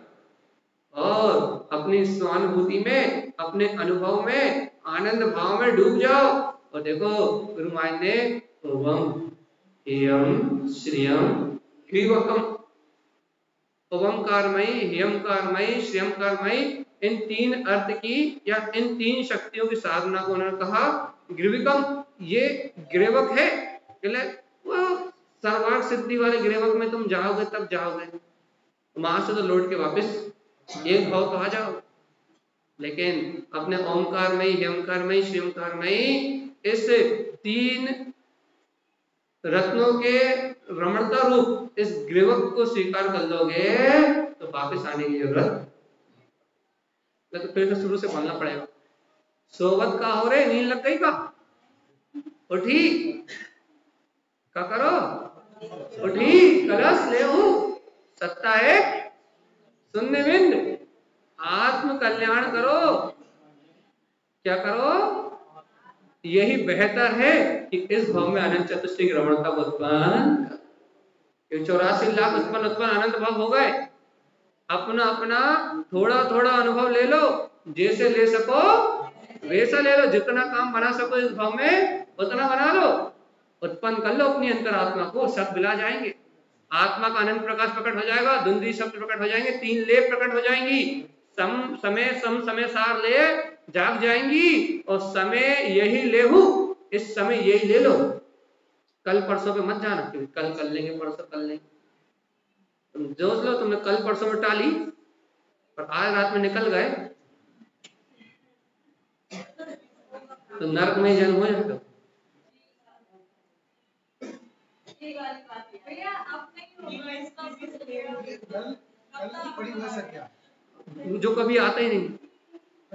S1: और अपनी स्वानुभूति में, अपने अनुभव में, आनंद भाव में डूब जाओ। और देखो गुरु महाराज ने ओम एयम श्रियम ग्रीवकम, ओमकारमयी, ह्यंकारमयी, श्रियंकारमयी, इन तीन अर्थ की या इन तीन शक्तियों की साधना को उन्होंने कहा ग्रीविकम। ये ग्रेवक है, वो सर्वार्थ सिद्धि वाले ग्रेवक में तुम जाओगे तब जाओगे, वहां से तो लौट के वापस एक भाव तो आ जाओ। लेकिन अपने ओमकारमयी, ह्यंकारमयी, श्रियंकारमयी, इस तीन रत्नों के रमणता रूप इस ग्रीवक को स्वीकार कर लोगे तो वापस आने की जरूरत, तो फिर से शुरू से बोलना पड़ेगा। सोवत का हो रे, नींद लग गई का, उठी क्या करो, उठी कलश ले सत्ता है शून्य बिंद, आत्म कल्याण करो। क्या करो, यही बेहतर है कि इस भाव में अनंत चतुष्टय की रमणता को उत्पन्न, 84 लाख उत्पन्न अनंत भाव हो गए। अपना अपना थोड़ा थोड़ा अनुभव ले लो, जैसे ले सको वैसा ले लो, जितना काम बना सको इस भाव में उतना बना लो, उत्पन्न कर लो अपनी अंतरात्मा को। सब मिला जाएंगे, आत्मा का अनंत प्रकाश प्रकट हो जाएगा, धुंधली शब्द प्रकट हो जाएंगे, तीन ले प्रकट हो जाएंगी, सम समय सार ले जाग जाएंगी। और समय यही लेहू, इस समय यही ले लो, कल परसों पे मत जाना क्योंकि कल कर लेंगे, परसों कर लेंगे। तुम जोश लो, तुमने कल परसों में टाली और आज रात में निकल गए तो नरक में जन्म हो जाएगा। जो कभी आता ही नहीं,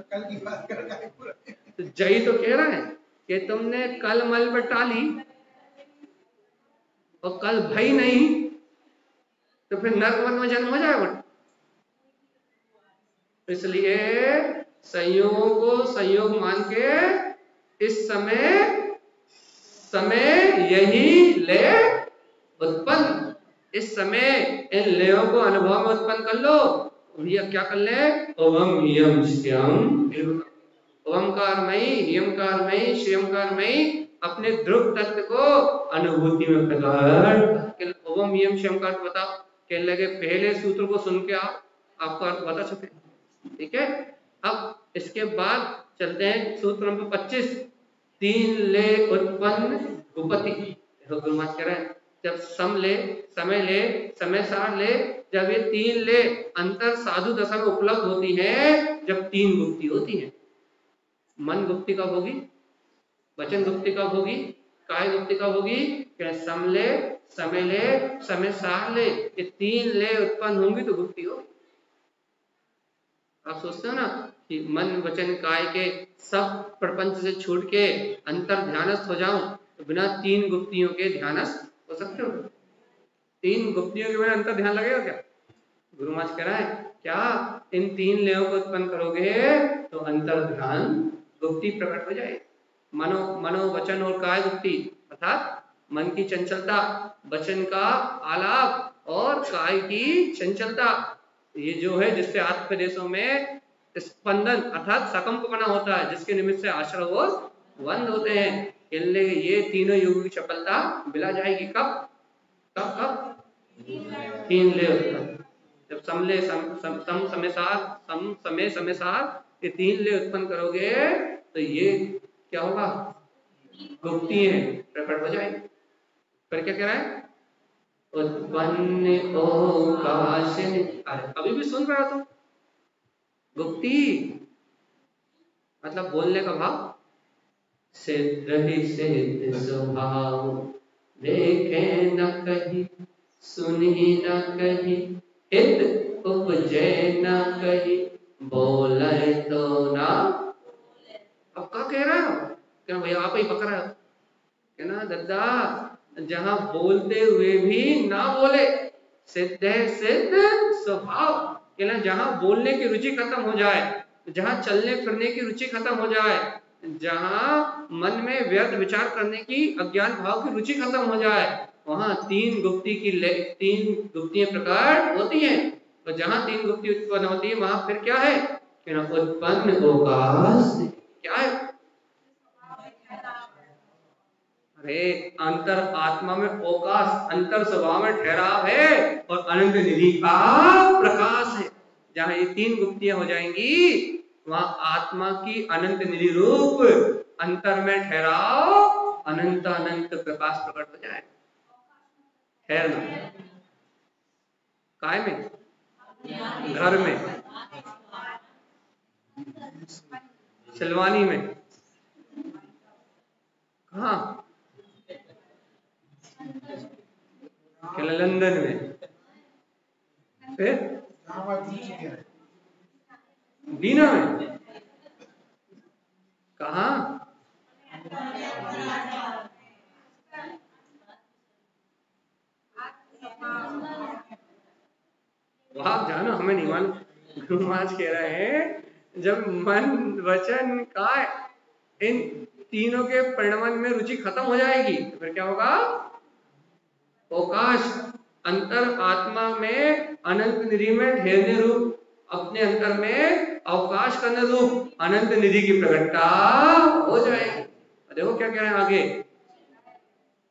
S1: कल की बात कर रहा है पूरा। तो जय तो कह रहा है कि तुमने कल मल पर टाली और कल भई नहीं तो फिर नरक में जन्म हो जाएगा। इसलिए संयोगों को संयोग मान के इस समय यही ले उत्पन्न, इस समय इन लेयों को अनुभव में उत्पन्न कर लो। भैया क्या कर ले, ओम यम श्रियम, ओमकारमयी, ह्यंकारमयी, श्रियंकारमयी, अपने ध्रुव तत्व को अनुभूति में प्रकट। ओम यम श्रियंकार बताओ, कहने लगे पहले सूत्र को सुन के आपको अर्थ बता सके, ठीक है। अब इसके बाद चलते हैं सूत्र नंबर 25, तीन ले उत्पन्न भूपति। गुरु महाराज कह रहे हैं जब सम ले, समय ले, समय सार ले, जब ये तीन ले अंतर साधु दशा में उपलब्ध होती है, जब तीन गुप्ति होती है, मन गुप्ती कब होगी, वचन गुप्ती कब होगी, काय गुप्ती कब होगी, समले, समले, समय सार ले, ये 3 ले उत्पन्न होंगी तो गुप्ती होगी। आप सोचते हो ना कि मन वचन काय के सब प्रपंच से छूट के अंतर ध्यानस्थ हो जाऊं तो बिना 3 गुप्तियों के ध्यानस्थ हो सकते हो? 3 गुप्तियों के बिना अंतर ध्यान लगेगा क्या? गुरु महाराज कह रहा है क्या इन 3 लयों को उत्पन्न करोगे तो अंतर ध्यान गुप्ति प्रकट हो जाए। मनो मनो वचन और काय गुप्ति अर्थात मन की चंचलता, वचन का आलाप और काय की चंचलता, ये जो है जिससे आत्मदेशों में स्पंदन अर्थात सकंपना होता है, जिसके निमित्त से आश्रव बंद होते हैं, ये तीनों युगों की चपलता बिला जाएगी। कब कब कब 3 ले जब समले सम समय सार ये 3 ले उत्पन्न करोगे तो ये क्या होगा, गुप्ती है प्रकट हो जाएगी। पर क्या कह रहा है, उत्पन्न ओकाश, अरे अभी भी सुन रहा तुम, गुप्ती मतलब बोलने का भाव, सिद्ध ही सिद्ध स्वभाव, देखे न कहीं सुनी न कहीं, हित उपजे न कहीं, बोले तो ना। अब क्या कह रहा हो, क्या भैया आप ही पकड़ रहे हो, कहना दद्दा जहां बोलते हुए भी ना बोले, सिद्ध है सिद्ध स्वभाव, कहना जहां बोलने की रुचि खत्म हो जाए, जहां चलने फिरने की रुचि खत्म हो जाए, जहां मन में व्यर्थ विचार करने की अज्ञान भाव की रुचि खत्म हो जाए, वहां 3 गुप्तियां प्रकट होती हैं। तो जहां 3 गुप्ति उत्पन्न होती है वहां फिर क्या है, उत्पन्न ओकाश, क्या है, अरे अंतर आत्मा में ओकाश अंतर स्वभाव में ठहराव है और अनंत निधि का प्रकाश है। जहां ये 3 गुप्तियां हो जाएंगी वहां आत्मा की अनंत निधि रूप अंतर में ठहराव अनंत अनंत प्रकाश प्रकट हो जाए। ठहरना काय में, घर में, सिलवानी में, कहा लंदन में, फिर बीना में, कहा आप जानो हमें नहीं मालूम। गुरु महाराज कह रहे हैं जब मन वचन काय इन तीनों के परिणमन में रुचि खत्म हो जाएगी तो फिर क्या होगा, ओकाश अंतर आत्मा में अनंत निधि में ठहरने रूप, अपने अंतर में अवकाश करने रूप अनंत निधि की प्रकटता हो जाएगी। देखो क्या कह रहे हैं आगे,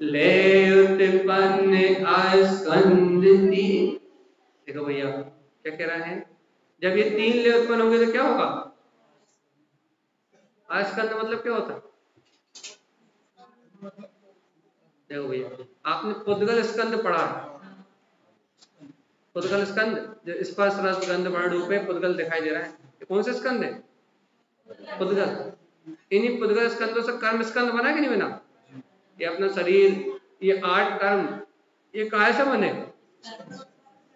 S1: ले उत्पन्न आस्कंद 3, देखो भैया क्या कह रहा है, जब ये 3 ले उत्पन्न होंगे तो क्या होगा, आस्कंद मतलब क्या होता है, देखो भैया आपने पुद्गल स्कंद पढ़ा है, पुद्गल स्कंद जो स्पर्श रस गंध वर्ण रूप में पुद्गल दिखाई दे रहा है, ये कौन सा स्कंद है, पुद्गल। इन्हीं पुद्गल स्कंदों से कर्म स्कंद बना कि नहीं बना, ये अपना शरीर, ये 8 कर्म, ये काहे से बने,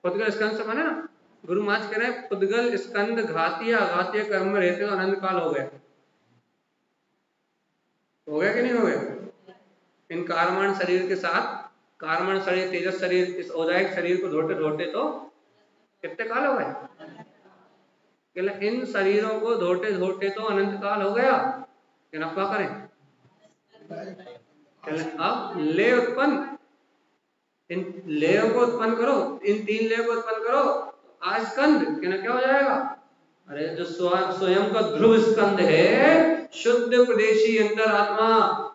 S1: पुद्गल स्कंद से बने ना। गुरु महाराज कह रहे हैं पुद्गल स्कंद घातीय अघातीय कर्म में रहते तो अनंत काल हो गया, हो गया कि नहीं हो गया। इन कारमण शरीर के साथ, कारमण शरीर तेजस शरीर इस औदायिक शरीर को धोते धोते तो कितने काल हो गए, इन शरीरों को धोते धोते तो अनंत काल हो गया, क्या करें, अब ले उत्पन्न, इन लेयों को उत्पन्न करो, इन 3 लेयों को उत्पन्न करो, आज स्कंद क्या हो जाएगा, अरे जो स्वयं का ध्रुव स्कंद है, शुद्ध प्रदेशी अंतरात्मा,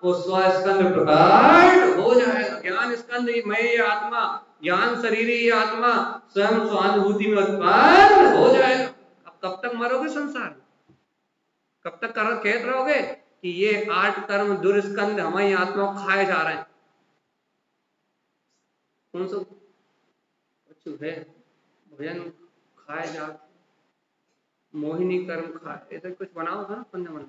S1: वो स्वस्कंद प्रकट हो जाएगा। ज्ञान स्कंद मैं ये आत्मा, ज्ञान शरीर ये आत्मा स्वयं स्वानुभूति में उत्पन्न हो जाएगा। अब कब तक मरोगे संसार, कब तक कहते रहोगे कि ये 8 कर्म दुर्स्कंद हमारी आत्मा को खाए जा रहे हैं, कौन सा है भजन खाए जाते, मोहिनी कर्म खाए, ऐसा कुछ बनाओ था ना पंद्रह,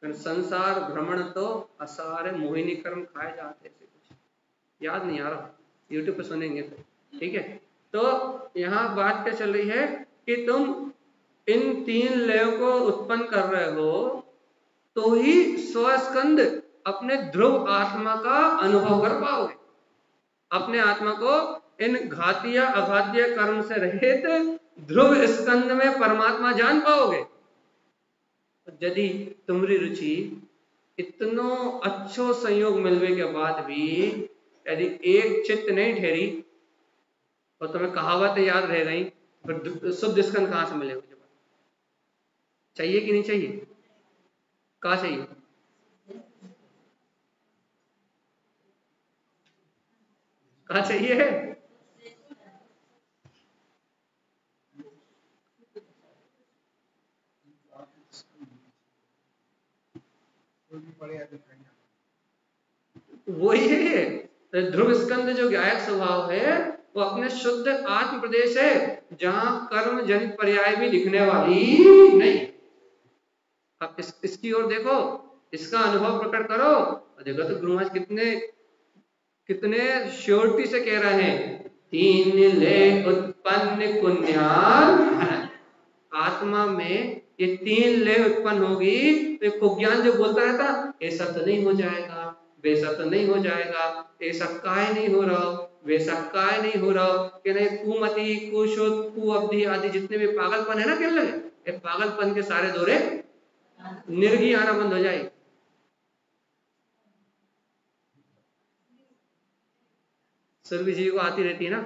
S1: संसार भ्रमण तो असार मोहिनी कर्म खाए जाते ऐसे कुछ याद नहीं आ रहा, यूट्यूब पे सुनेंगे तो ठीक है। तो यहाँ बात क्या चल रही है कि तुम इन 3 लयों को उत्पन्न कर रहे हो तो ही स्वस्कंद अपने ध्रुव आत्मा का अनुभव कर पाओगे, अपने आत्मा को इन घातीय अघातीय कर्म से रहित ध्रुव स्कंद में परमात्मा जान पाओगे। यदि तुम्हारी रुचि इतनो अच्छो संयोग मिलने के बाद भी यदि एक चित्त नहीं ठहरी और तुम्हें कहावत याद रह गई, फिर शुद्ध स्कंद कहां से मिलेगा? चाहिए कि नहीं चाहिए? कहा चाहिए? कहा चाहिए? वही है ध्रुव स्कंद जो गायक स्वभाव है वो अपने शुद्ध आत्म प्रदेश है जहां कर्म जनित पर्याय भी दिखने वाली नहीं। अब इसकी ओर देखो, इसका अनुभव प्रकट करो और देखो तो गुरु महाराज कितने श्योरिटी से कह रहे हैं, 3 ले उत्पन्न कुन्यान। आत्मा में ये 3 ले उत्पन्न होगी तो कुज्ञान जो बोलता रहता ऐसा तो नहीं हो जाएगा, वैसा तो नहीं हो जाएगा, ऐसा काय नहीं हो रहा, वैसा काय नहीं हो रहा, कि नहीं कुमति कुशुद्ध कुअब्धि आदि जितने भी पागलपन है ना कहने लगे, ये पागलपन के सारे दौरे निर्गी आना बंद हो जाए। सुरभि जी को आती रहती है ना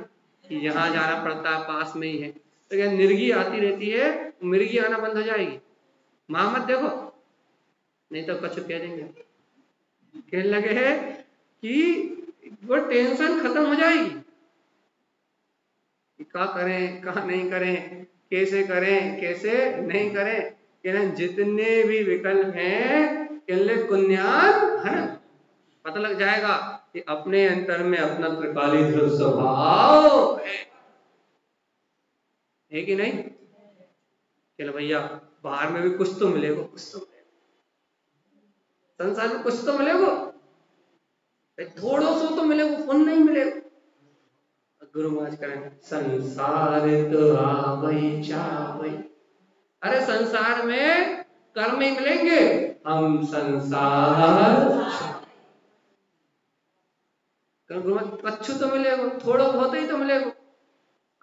S1: कि यहाँ जाना पड़ता है पास में ही है, तो क्या निर्गी आती रहती है, मिर्गी आना बंद हो जाएगी। मां मत देखो नहीं तो कछु कह देंगे, कहने लगे है कि वो टेंशन खत्म हो जाएगी, क्या करें क्या नहीं करें, कैसे करें कैसे नहीं करें, जितने भी विकल्प हैं कुन्यान है ना, पता लग जाएगा कि अपने अंतर में अपना त्रिकाली ध्रुव स्वभाव है कि नहीं। चलो भैया बाहर में भी कुछ तो मिलेगा, कुछ तो मिलेगा, संसार में कुछ तो मिलेगा, थोड़ा सो तो मिलेगा, पुण्य नहीं मिलेगा। गुरु महाराज करें संसार तो आवई जावई, अरे संसार में कर्म ही मिलेंगे, हम संसार कच्छु तो मिलेगा, थोड़ा बहुत ही तो मिलेगा।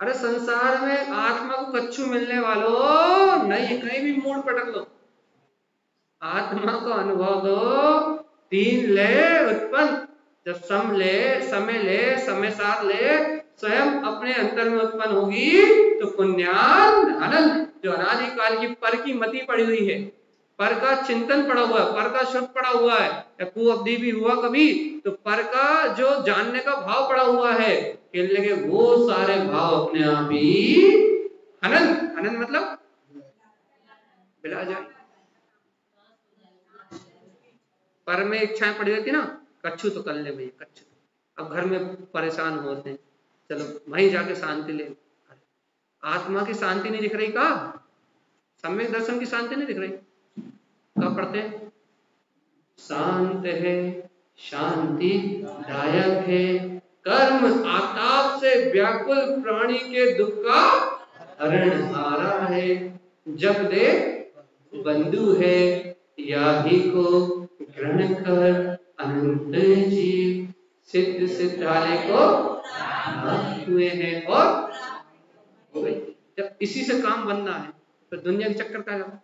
S1: अरे संसार में आत्मा को कच्छु मिलने वालों नहीं, कहीं भी मूड पटक लो, आत्मा को अनुभव दो, 3 ले उत्पन्न, जब समय ले समय साथ ले स्वयं अपने अंतर में उत्पन्न होगी तो पुण्यान अनंत, जो अनादिकाल की पर की मति पड़ी हुई है, पर का चिंतन पड़ा हुआ है, पर का शुद्ध पड़ा हुआ है, या कुअब्धि भी हुआ कभी तो पर का जो जानने का भाव पड़ा हुआ है, कहने लगे वो सारे भाव अपने आप ही अनंत, अनंत मतलब बिला जाए। पर में इच्छाएं पड़ी रहती ना, कच्छु तो कर ले भैया कच्छु, अब घर में परेशान होते हैं, चलो वहीं जाके शांति ले, आत्मा की शांति नहीं दिख रही का, सम्यक दर्शन की शांति नहीं दिख रही, क्या पढ़ते हैं, शांत है शांति दायक है, कर्म आताप से व्याकुल प्राणी के दुख का हरणहारा है, जब दे बंधु है या ही को ग्रहण कर अनंत जीव, सिद्ध सिद्धालय को हुए हैं और हो गई। जब इसी से काम बनना है तो दुनिया के चक्कर का लगा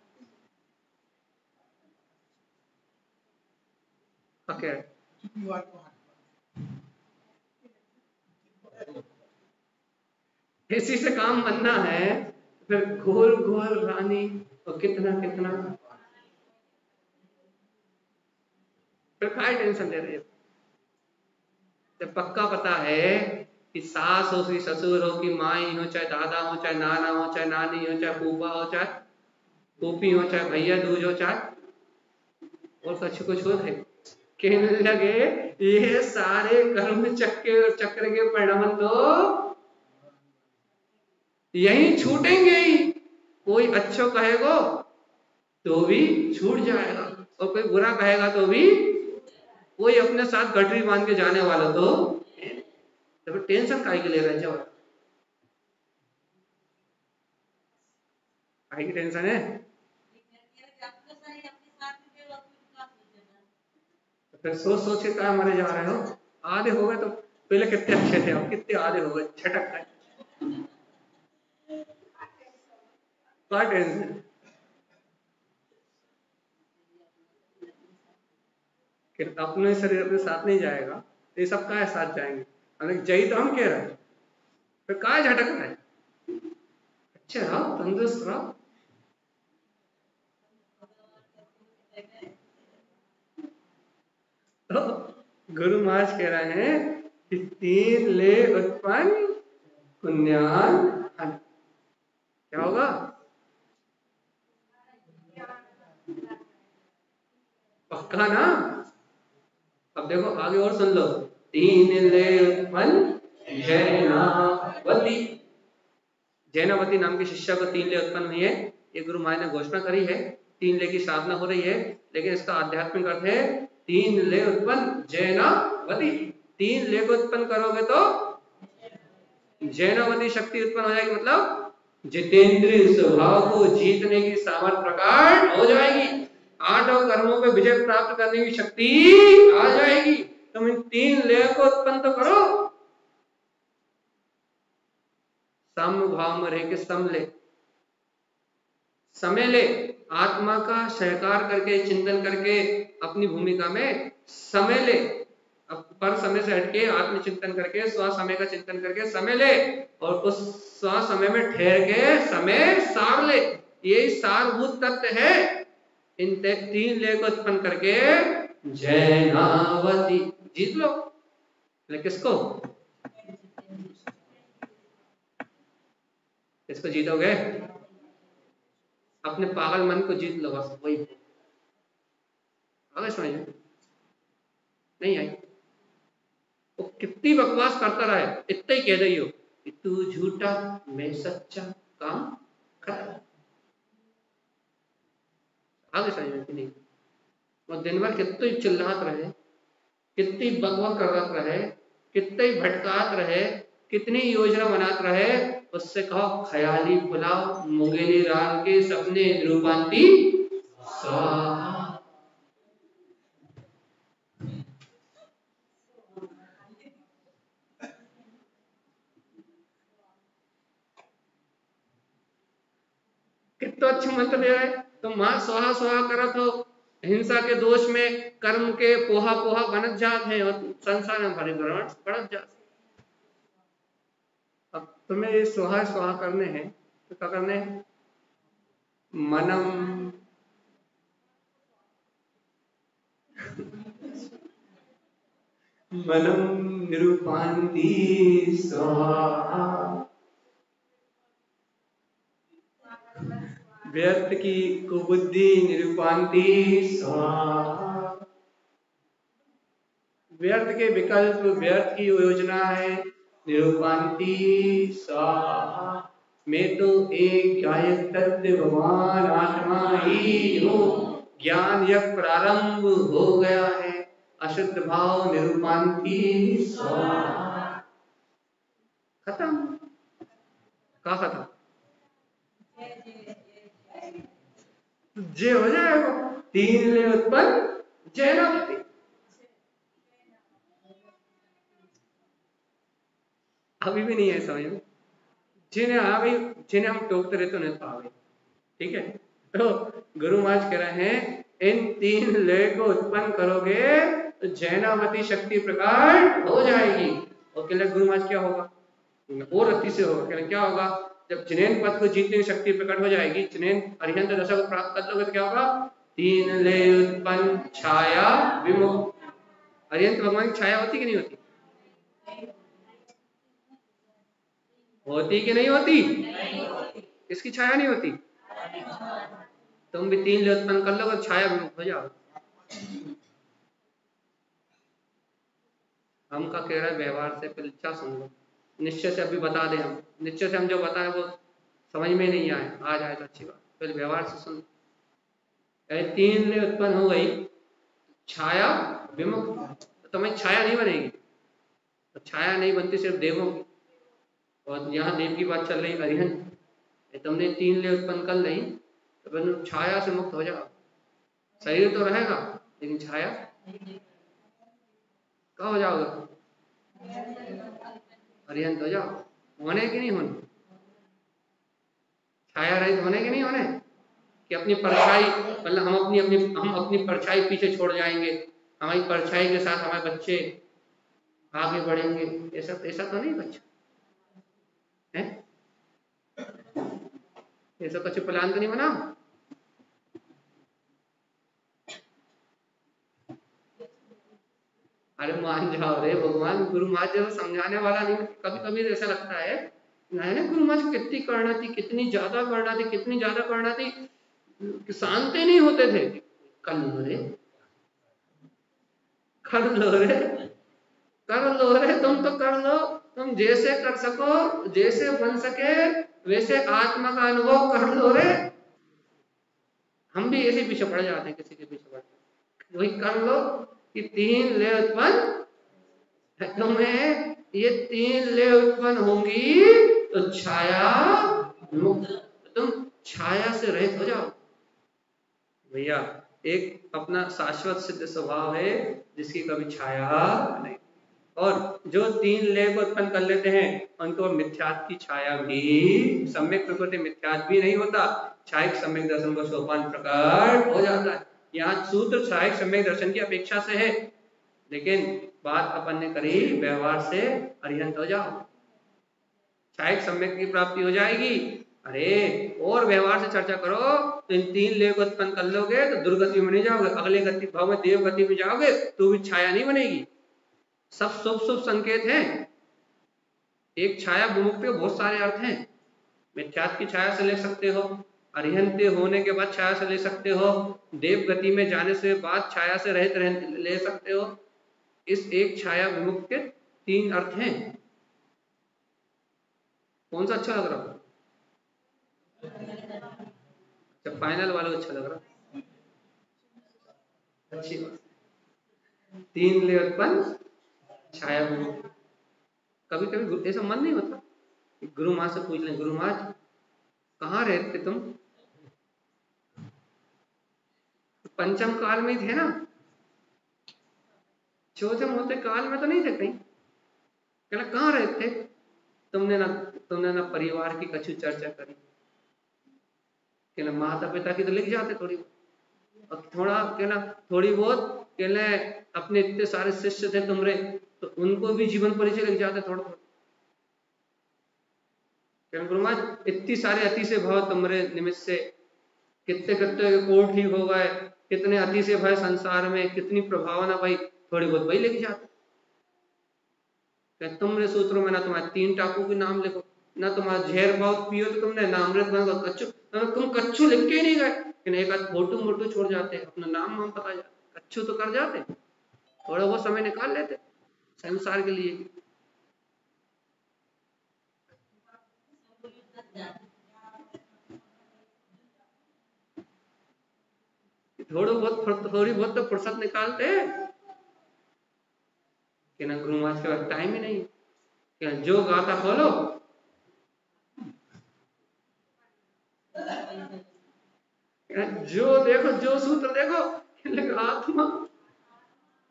S1: इसी से काम बनना है, फिर घोर घोर रानी और कितना कितना, फिर काय टेंशन ले रहे हो, जब पक्का पता है कि सास हो कि ससुर हो कि माई हो चाहे दादा हो चाहे नाना हो चाहे नानी हो चाहे फूफा हो चाहे फूफी हो चाहे भैया दूज हो चाहे और कुछ हो रहे, कहने लगे ये सारे कर्म चक्र के परिणाम तो यही छूटेंगे ही, कोई अच्छा कहेगा तो भी छूट जाएगा, और कोई बुरा कहेगा तो भी कोई अपने साथ गठरी बांध के जाने वाला तो फिर टेंशन काहे के ले रहे जाओ, काहे की टेंशन है? फिर सोच सोच के क्या मरे जा रहे हो? आधे हो गए तो पहले कितने अच्छे थे, अब कितने आधे हो गए, छटक गए, क्या टेंशन? कि अपने शरीर अपने साथ नहीं जाएगा तो ये सब का साथ जाएंगे, अगर जई तो हम कह रहे हैं, फिर कहा झटक रहे हैं? अच्छे रहो, तंदुरुस्त रहो। तो गुरु महाराज कह रहे हैं कि 3 ले उत्पन्न पुण्यान धन। क्या होगा? पक्का ना? अब देखो आगे और सुन लो। 3 ले उत्पन्न जैनावती, जैनावती नाम की शिष्या को 3 ले उत्पन्न हुई है, ये गुरु महाराज ने घोषणा करी है। 3 ले की साधना हो रही है, लेकिन इसका आध्यात्मिक अर्थ है 3 ले उत्पन्न जैनावती। 3 ले को उत्पन्न करोगे तो जैनावती शक्ति उत्पन्न हो जाएगी, मतलब जितेंद्रिय स्वभाव को जीतने की सामर्थ्य प्रकट हो जाएगी, 8 कर्मों पे विजय प्राप्त करने की शक्ति आ जाएगी। तुम इन 3 ले को उत्पन्न तो करो। सम भाव में रह के सम ले, समय ले, आत्मा का सहकार करके चिंतन करके अपनी भूमिका में समय ले, पर समय से हटके आत्मचिंतन करके स्व समय का चिंतन करके समय ले, और उस स्व समय में ठहर के समय सार ले। यही सारभूत तत्व है। इन 3 ले को उत्पन्न करके जैनावती जीत लो। किसको? किसको जीतोगे? अपने पागल मन को जीत लो, बस वही। समझ में नहीं आई? वो कितनी बकवास करता रहा है, इतना ही कह रही हो कि तू झूठा मैं सच्चा, काम खत्म। आगे समझ में नहीं? वो दिन भर कितनी चिल्लात रहे, कितनी बकवास करत रहे, कितनी भटकात रहे, कितनी योजना बनात रहे, उससे कहो ख्याली पुलाव मुंगेली रात के सपने रूपांती स्वाहा। कितना अच्छा मंत्र दे रहा है। तो मां स्वाहा स्वाहा करत हो, हिंसा के दोष में कर्म के पोहा पोहा बनत जात है और संसार में भरे भ्रमण पड़त जात। अब तुम्हें ये स्वाहा स्वाहा करने हैं तो क्या करने हैं? मनम मनम निरूपांती स्वाहा, व्यर्थ की कुबुद्धि निरूपांती स्वाहा। व्यर्थ के विकल्प, व्यर्थ की योजना है निरूपांती स्वाहा। मैं तो एक गायक तत्व भगवान आत्मा ही हूँ, ज्ञान यह प्रारंभ हो गया है, अशुद्ध भाव निरूपांती स्वाहा। खत्म। कहा खत्म? जे हो जाएगा 3 ले उत्पन्न जैनावती। अभी भी नहीं है समझ में? जिन्हें आ गई, जिन्हें हम टोकते रहते उन्हें तो आ गई। ठीक है, तो गुरु महाराज कह रहे हैं इन 3 ले को उत्पन्न करोगे तो जैनावती शक्ति प्रकट हो जाएगी। और कहले गुरु महाराज क्या होगा? और अति से होगा। कहले क्या होगा? जब जिनेन पद को जीतने की शक्ति प्रकट हो जाएगी, जिनेन अरिहंत दशा को प्राप्त कर लोगे तो क्या होगा? 3 ले उत्पन्न छाया विमुक्त। अरिहंत भगवान की छाया होती कि नहीं होती? होती कि नहीं होती? किसकी छाया नहीं होती? तुम भी 3 ले उत्पन्न कर लोगे, छाया विमुक्त हो जाओ। हम का कह रहा है व्यवहार से पहले क्या सुन लो, निश्चय से अभी बता दें। हम निश्चय से हम जो बताएं वो समझ में नहीं आए, आ जाए तो अच्छी बात, पहले व्यवहार से सुन। तीन ले उत्पन्न हो गई, छाया विमुख, तो तुम्हें छाया नहीं बनेगी, तो छाया नहीं बनती सिर्फ देवों की, और यहाँ देव की बात चल रही अरिहंत, तुमने तीन ले उत्पन्न कर ली तो फिर छाया से मुक्त हो जाओ। शरीर तो रहेगा लेकिन छाया कहाँ हो जाओगे, अरिहंत हो जाओ। होने की नहीं होने, छाया रहित होने के नहीं होने, कि अपनी परछाई, मतलब हम अपनी परछाई पीछे छोड़ जाएंगे, हमारी परछाई के साथ हमारे बच्चे आगे बढ़ेंगे, ऐसा तो नहीं बच्चा है, ऐसा कुछ प्लान तो नहीं बना। अरे मान जाओ रे भगवान, गुरु महाराज जैसा समझाने वाला नहीं। कभी कभी ऐसा लगता है ना, गुरु महाराज कितनी करना थी, कितनी ज्यादा करना थी, कितनी ज्यादा करना थी, शांत नहीं होते थे। कर लो रे, कर लो रे, कर लो रे, तुम तो कर लो, तुम जैसे कर सको, जैसे बन सके वैसे आत्मा का अनुभव कर लो रे। हम भी ऐसे पीछे पड़ जाते हैं, किसी के पीछे पड़, वही कर लो कि तीन ले उत्पन्न, तुम्हें ये तीन ले उत्पन्न होंगी तो छाया मुक्त, तुम छाया से रहित हो जाओ। भैया एक अपना शाश्वत सिद्ध स्वभाव है जिसकी कभी छाया नहीं, और जो तीन ले को उत्पन्न कर लेते हैं उनको मिथ्यात्व की छाया भी, सम्यक प्रकृति मिथ्यात्व भी नहीं होता, छायक सम्यक दर्शन को सोपान प्रकट हो जाता है। यहाँ सूत्र छायक सम्यक दर्शन की अपेक्षा से है, लेकिन बात अपन ने करी व्यवहार से अरिहंत हो जाओ, छायक सम्यक की प्राप्ति हो जाएगी। अरे और व्यवहार से चर्चा करो तो इन तीन ले को उत्पन्न कर लोगे तो दुर्गति में नहीं जाओगे, अगले गति भाव में देव गति में जाओगे तो भी छाया नहीं बनेगी। सब शुभ शुभ संकेत हैं। एक छाया विमुक्ति के बहुत सारे अर्थ हैं, मिथ्यात्व की छाया से ले सकते हो, अरिहंत होने के बाद छाया से ले सकते हो, देव गति में जाने से बाद छाया से रहित ले सकते हो। इस एक छाया विमुक्त के तीन अर्थ हैं। कौन सा अच्छा लग रहा है? अच्छा, फाइनल वाला अच्छा लग रहा, अच्छी बात। तीन ले उत्पन्न छाया विमुक्त। कभी कभी ऐसा मन नहीं होता गुरु माँ से पूछ लें, गुरु माँ कहाँ रहते तुम? पंचम काल में थे ना, चौथम होते काल में तो नहीं थे कहीं, कहना कहाँ रहते? तुमने ना परिवार की कछु चर्चा करी, कहना माता पिता की तो लिख जाते थोड़ी, और थोड़ा कहना थोड़ी बहुत, कहना अपने इतने सारे शिष्य थे तुमरे तो उनको भी जीवन परिचय लिख जाते थोड़ा थोड़ा। गुरु महाराज इतनी सारे अति से भाव तुमरे निमित्त से कितने कितने कोट ठीक हो गए, कितने अति से भय संसार में, कितनी प्रभावना भाई, थोड़ी बहुत वही लिख जाते। तुमरे सूत्रों में ना तुम्हारे तीन टापू के नाम लिखो, ना तुम्हारा झेर बहुत पियो तो तुमने नामृत बनो, कच्चू तुम कच्चू लिख के ही नहीं गए, एक आध फोटो मोटो छोड़ जाते, अपना नाम वाम पता जाते, कच्चू तो कर जाते, थोड़ा बहुत समय निकाल लेते संसार के लिए। थोड़ी बहुत तो फुर्सत निकालते हैं कि ना गुरु महाराज के पास टाइम ही नहीं, कि जो गाता खोलो, जो देखो जो सूत्र देखो, लगे आत्मा,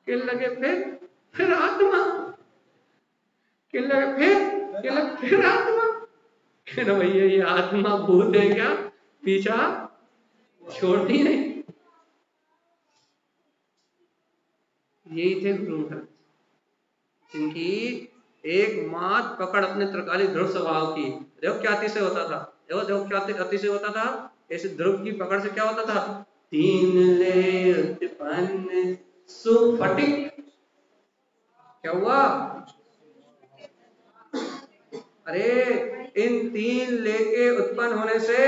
S1: के लगे फिर आत्मा, के लगे फिर आत्मा, कहना भैया ये आत्मा भूत है क्या, पीछा छोड़ती नहीं। यही थे गुरु महाराज जिनकी एक मात पकड़ अपने त्रिकाली ध्रुव स्वभाव की। देखो क्या अति से होता था, देखो क्या अति से होता था, ऐसे ध्रुव की पकड़ से क्या होता था, तीन ले उत्पन्न सुफटिक, क्या हुआ? अरे इन तीन लेके उत्पन्न होने से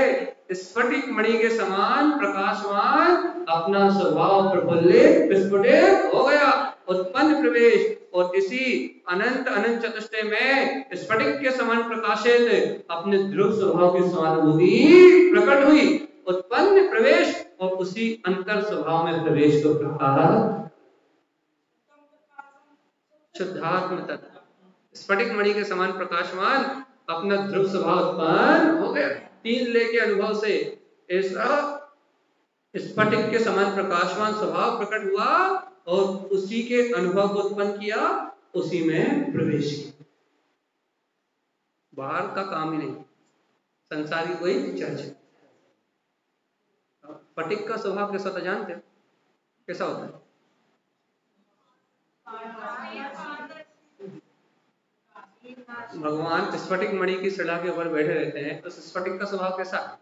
S1: स्फटिक मणि के समान प्रकाशमान अपना स्वभाव प्रफुल्लित विस्फुटित हो गया, उत्पन्न प्रवेश, और इसी अनंत अनंत चतुष्टय में स्फटिक के समान प्रकाशित अपने ध्रुव स्वभाव की स्वानुभूति प्रकट हुई। उत्पन्न प्रवेश और उसी अंतर स्वभाव में प्रवेश को कहा शुद्धात्म तत्व। स्फटिक मणि के समान प्रकाशमान अपना ध्रुव स्वभाव उत्पन्न हो गया। 3 ले के अनुभव से ऐसा स्फटिक के समान प्रकाशमान स्वभाव प्रकट हुआ और उसी के अनुभव को उत्पन्न किया, उसी में प्रवेश किया। बाहर का काम ही नहीं, संसार की कोई चर्चा। स्फटिक का स्वभाव कैसा होता जानते, कैसा होता है? भगवान स्फटिक मणि की शिला के ऊपर बैठे रहते हैं, तो स्फटिक का स्वभाव कैसा है?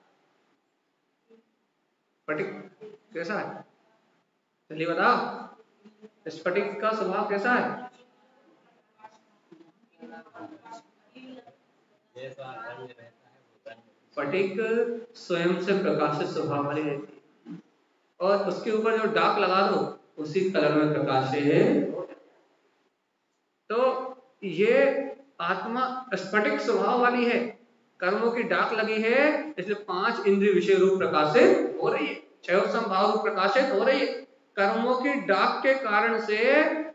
S1: स्फटिक कैसा है? चलिए बताओ, स्फटिक का स्वभाव कैसा है? स्फटिक स्वयं से प्रकाशित स्वभाव वाली रहती है और उसके ऊपर जो डाक लगा दो उसी कलर में प्रकाशित। तो ये आत्मा स्फटिक स्वभाव वाली है, कर्मों की डाक लगी है, इसलिए 5 इंद्रिय विषय रूप प्रकाशित हो रही है, 6 संभाव रूप प्रकाशित हो रही है। कर्मों की डाक के कारण से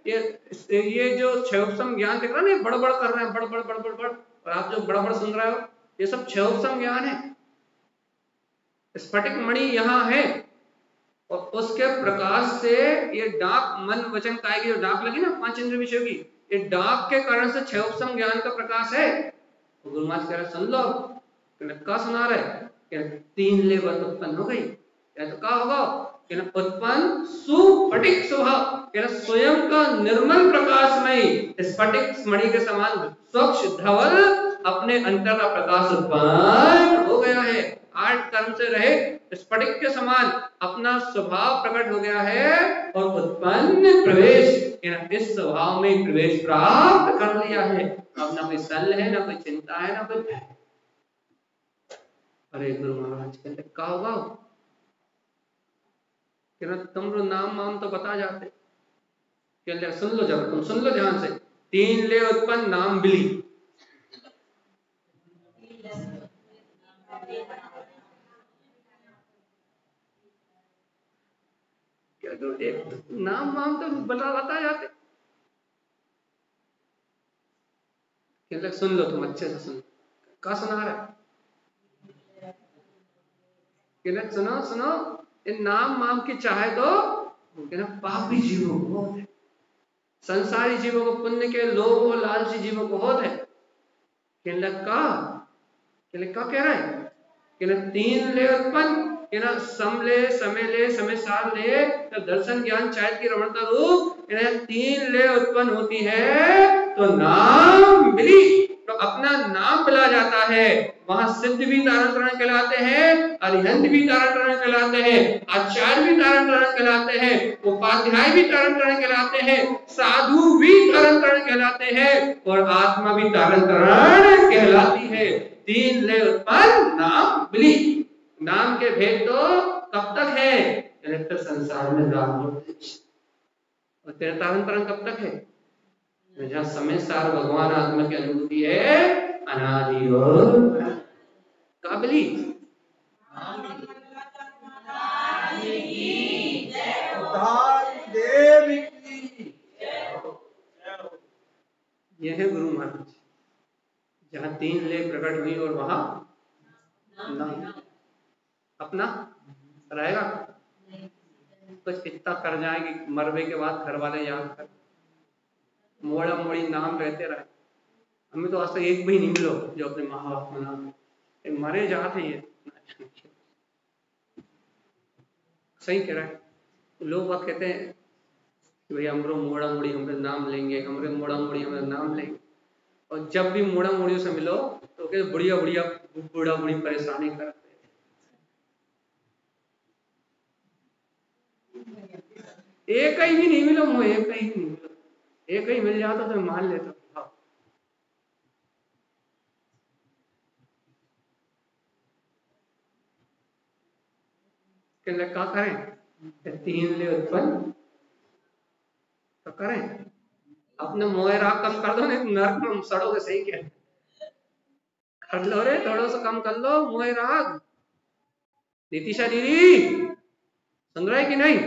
S1: ये जो 6 ज्ञान दिख रहा है ना, बड़बड़ कर रहे हैं, बड़बड़ बड़बड़ बड़, और आप जो बड़बड़ सुन रहे हो ये सब 6 ज्ञान है। स्फटिक मणि यहाँ है और उसके प्रकाश से ये डाक मन वचन काया की जो डाक लगी ना 5 इंद्रिय विषयों की, ये डाक के कारण से 6 ज्ञान का प्रकाश है। तो गुरु महाराज कह रहे सुन लो, क्या सुना रहे, 3 ले बात उत्पन्न हो गई, तो क्या होगा, उत्पन्न सुस्फटिक स्वभाव, स्वयं का निर्मल प्रकाशमय स्फटिक मणि के समान स्वच्छ धवल अपने अंतर का प्रकाश उत्पन्न हो गया है। 8 कर्म से रहे स्फटिक के समान अपना स्वभाव प्रकट हो गया है और उत्पन्न प्रवेश, इस स्वभाव में प्रवेश प्राप्त कर लिया है। अब ना कोई सल है, ना कोई चिंता है, ना कोई भय। अरे गुरु महाराज कहते क्या होगा, तुम लोग नाम वाम तो बता जाते, सुन लो जब, तुम सुन लो ध्यान से। 3 ले उत्पन्न नाम बिली, क्या तो एक नाम वाम तो बता जाते, सुन लो तुम अच्छे से सुन, क्या सुना रहे, सुनो सुनो, इन नाम वाम की चाहे तो पापी जीवों को होते, संसारी जीवों को पुण्य के लोभ और लालची जीवों को होते है। क्या कह रहा है, 3 ले उत्पन्न, समले समय समय सार ले, तो दर्शन ज्ञान चारित्र की रमणता रूप 3 ले उत्पन्न होती है, तो नाम मिली, तो अपना नाम बुला जाता है। वहां सिद्ध भी तारण तारण कहलाते हैं, अरिहंत भी तारण तारण कहलाते हैं, आचार्य भी तारण तारण कहलाते हैं, उपाध्याय भी तारण तारण कहलाते हैं, साधु भी तारण तारण कहलाते हैं और आत्मा भी तारण तारण कहलाती है। 3 ले उत्पन्न नाम मिली। नाम के भेद तो कब तक है, तो संसार में राम और तेरा तारण तारण कब तक है, जहाँ समय सार भगवान आत्मा की अनुभूति है, अनादि और काबिली। यह है गुरु महाराज, जहाँ 3 ले प्रकट हुई और वहां नाम अपना रहेगा, कुछ इतना कर जाएंगे मरवे के बाद घर वाले याद कर, मोड़ा मोड़ी नाम रहते रहे। हमें तो आज तक एक भी नहीं मिलो जो अपने माँ बाप का नाम मरे जाते हैं। सही कह रहा है, लोग बात कहते हैं कि भैया हमरो मोड़ा मोड़ी हमारे नाम लेंगे, हमरे मोड़ा मोड़ी हमारे नाम लेंगे, और जब भी मोड़ा मोड़ियों से मिलो तो कहते बुढ़िया बुढ़िया बूढ़ा बूढ़ी परेशानी करते। एक ही भी नहीं मिलो, मुझे एक ही नहीं मिलो, एक ही मिल जाता तो मान लेता। क्या करें, 3 ले उत्पन्न तो करें, अपने मोह राग कम कर दो, नहीं नरक में सड़ोगे। सही क्या कर लो रे, थोड़ा सा कम कर लो मोह राग। नीतिशा दीदी सुन रहा है कि नहीं?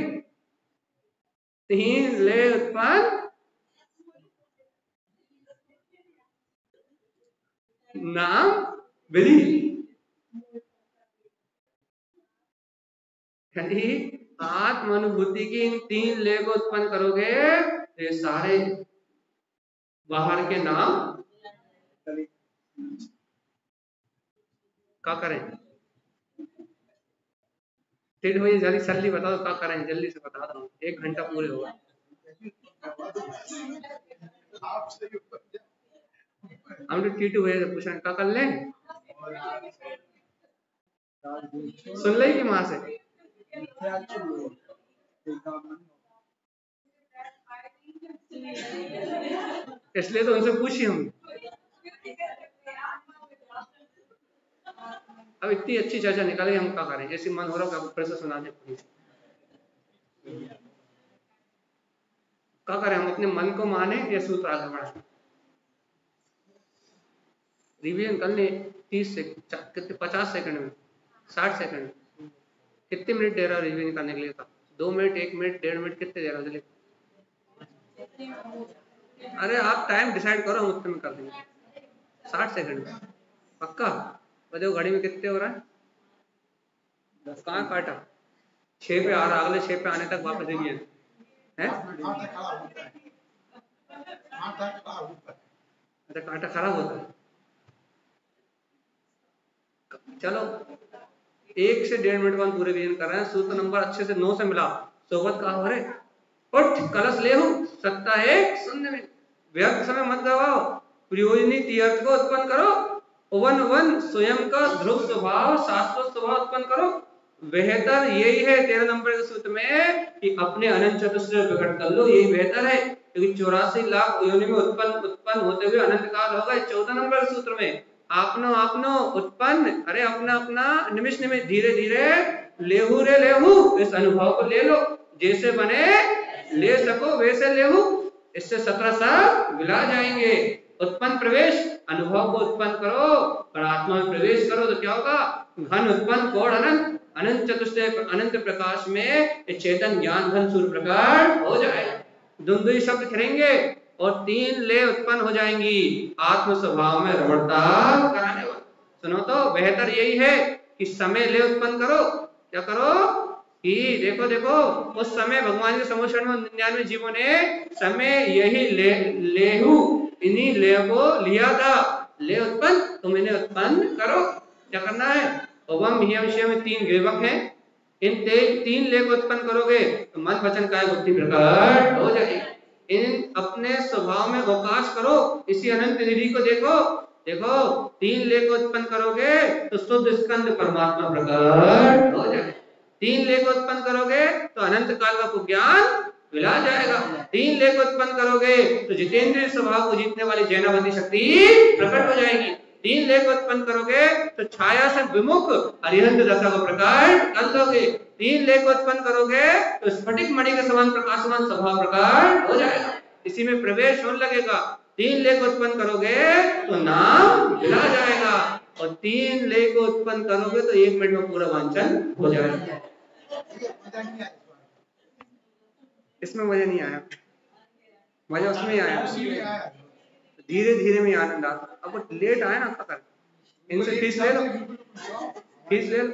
S1: 3 ले उत्पन्न नाम विधि, यानी आत्मानुभूति की इन 3 ले को उत्पन्न करोगे तो ये सारे बाहर के नाम क्या करें? ठीक भाई जल्दी जल्दी बताओ क्या करें, जल्दी से बता दो, 1 घंटा पूरे होगा। हम तो टीटू भैया से पूछना क्या कर लें, सुन ले कि वहां से इसलिए तो उनसे पूछी हम। अब इतनी अच्छी चर्चा निकाली, हम क्या करें, ऐसी मन हो रहा है फिर से सुना दे। क्या करें, हम अपने मन को माने या सूत्र आगे बढ़ाएं? रिवीजन कर ले 30 से कितने 50 सेकंड में 60 सेकंड में कितने मिनट दे रहा है रिवीजन करने के लिए? 2 मिनट 1 मिनट 1.5 मिनट कितने दे रहा है? अरे आप टाइम डिसाइड करो, हम उतने में कर देंगे 60 सेकंड में पक्का। बताओ घड़ी में कितने हो रहा है? कहाँ काटा? 6 पे आ रहा, अगले 6 पे आने तक वापस रिवीजन है। अच्छा कांटा खराब होता है। चलो 1 से 1.5 मिनट बाद पूरे रिवीजन कर रहे हैं। सूत्र नंबर अच्छे से 9 से मिला। सोबत कहा हो रहे उठ कलश ले सकता है सुनने में, व्यर्थ समय मत गवाओ, प्रयोजनी तीर्थ को उत्पन्न करो, वन स्वयं का ध्रुव स्वभाव शाश्वत स्वभाव उत्पन्न करो। बेहतर यही है 13 नंबर के सूत्र में कि अपने अनंत चतुष्टय प्रकट कर लो, यही बेहतर है, क्योंकि 84 लाख योनि में उत्पन्न होते हुए अनंत काल होगा। 14 नंबर के सूत्र में आपनो उत्पन्न, अरे अपना निमिष निमिष धीरे धीरे लेहू रे लेहू, इस अनुभव को ले लो, जैसे बने ले सको वैसे लेहू, इससे 17 साल मिला जाएंगे। उत्पन्न प्रवेश अनुभव को उत्पन्न करो और आत्मा में प्रवेश करो तो क्या होगा? घन उत्पन्न कोण अनंत, अनंत चतुष्टय अनंत प्रकाश में चेतन ज्ञान घन सूर्य प्रकाश हो जाएगा। दुंदुई शब्द खिलेंगे और 3 ले उत्पन्न हो जाएंगी, आत्म स्वभाव में रमणता कराने वाले। सुनो तो बेहतर यही है कि समय ले उत्पन्न करो। क्या करो कि देखो उस समय भगवान के समोषण में 99 जीवों ने समय यही लेहू इन्हीं ले को लिया था, ले उत्पन्न तुम इन्हें उत्पन्न करो। क्या करना है? ओवम हियम शियम 3 ग्रीवक हैं, इन 3 ले को उत्पन्न करोगे तो मन वचन काया बुद्धि प्रकट हो जाएगी। इन अपने स्वभाव में अवकाश करो, इसी अनंत निधि को देखो 3 ले को उत्पन्न करोगे तो शुद्ध स्कंद परमात्मा प्रकट हो जाएगा। 3 ले को उत्पन्न करोगे तो अनंत काल का ज्ञान मिला जाएगा। 3 ले को उत्पन्न करोगे तो जितेंद्रिय स्वभाव को जीतने वाली जैनावती शक्ति प्रकट हो जाएगी। 3 ले को उत्पन्न करोगे तो छाया से विमुख अरिहंत दशा को प्रकट कर दोगे। 3 ले को उत्पन्न करोगे तो स्फटिक मणि के समान प्रकाशमान स्वभाव प्रकट हो जाएगा, इसी में प्रवेश होने लगेगा। 3 ले को उत्पन्न करोगे तो नाम मिला जाएगा और 3 ले को उत्पन्न करोगे तो 1 मिनट में पूरा वांछन हो जाएगा। इसमें मजा नहीं आया, मजा उसमें ही आया, धीरे धीरे में आनंद आता। अब लेट आया ना खतर, इनसे फीस ले लो, फीस ले लो।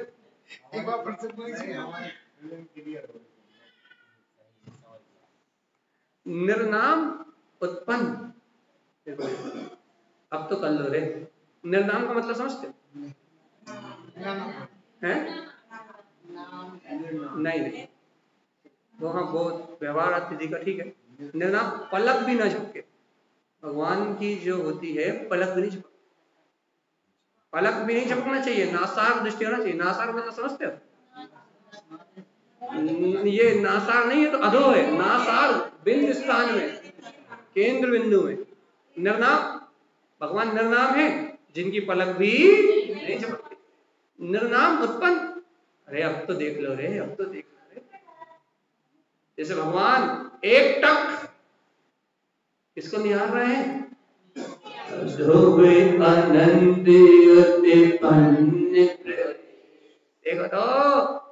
S1: निर्नाम उत्पन्न, अब तो कर लो रे। निर्नाम का मतलब समझते हैं? नहीं वो हाँ बहुत व्यवहार अतिथि का ठीक है। निर्नाम पलक भी ना झपके, भगवान की जो होती है पलक भी नहीं झपक, पलक भी नहीं झपकना चाहिए, नासार दृष्टि होना चाहिए। नासार मतलब समझते हो? ये नासार नहीं है तो अधो है, नासार बिंदु स्थान में, केंद्र बिंदु में। निर्नाम भगवान निर्नाम है जिनकी पलक भी नहीं झपकती। निर्नाम उत्पन्न, अरे अब तो देख लो रे, अब तो देख लो रे। जैसे भगवान एक टक इसको निहार रहे हैं, ध्रुव अनंत देखो तो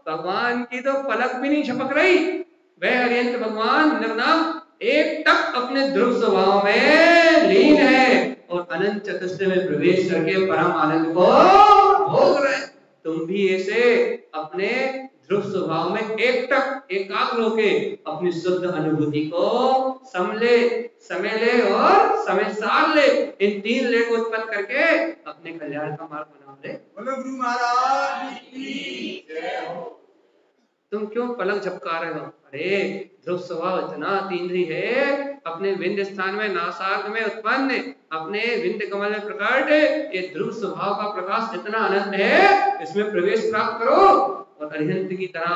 S1: भगवान की तो पलक भी नहीं झपक रही, वह अरिहंत भगवान निर्नाम एक तक अपने ध्रुव स्वभाव में लीन है और अनंत चतुष्टय में प्रवेश करके परम आनंद को भोग रहे। तुम भी ऐसे अपने ध्रुव स्वभाव में एक तक एकाग्र होके अपनी शुद्ध अनुभूति को समय ले और समय सार ले, इन 3 ले को उत्पन्न करके अपने कल्याण का मार्ग बना ले। बोलो गुरु महाराज की जय हो। तुम क्यों पलक झपका रहे हो? अरे ध्रुव स्वभाव इतना तीन्द्री है, अपने विंध्य स्थान में नासार्ग में उत्पन्न, अपने विंध्य कमल में प्रकट, ये ध्रुव स्वभाव का प्रकाश इतना अनंत है, इसमें प्रवेश प्राप्त करो और अरिहंत की तरह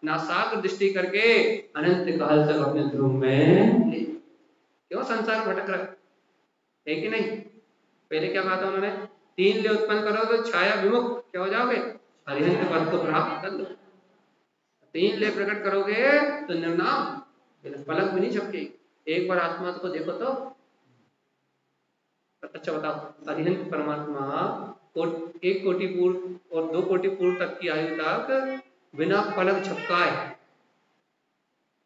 S1: नासाग्र दृष्टि करके अनंत काल तक अपने ध्रुव में क्यों संसार भटक रहा है कि नहीं? पहले क्या कहा था उन्होंने? 3 ले उत्पन्न करो तो छाया विमुख क्या हो जाओगे? अरिहंत पद को प्राप्त कर लो। 3 ले प्रकट करोगे तो निर्नाम पलक भी नहीं झपकेगी। एक बार आत्मा को देखो तो अच्छा बताओ, अरिहंत परमात्मा को 1 कोटि पूर्व और 2 कोटि पूर्व तक की आयु तक बिना पलक झपकाए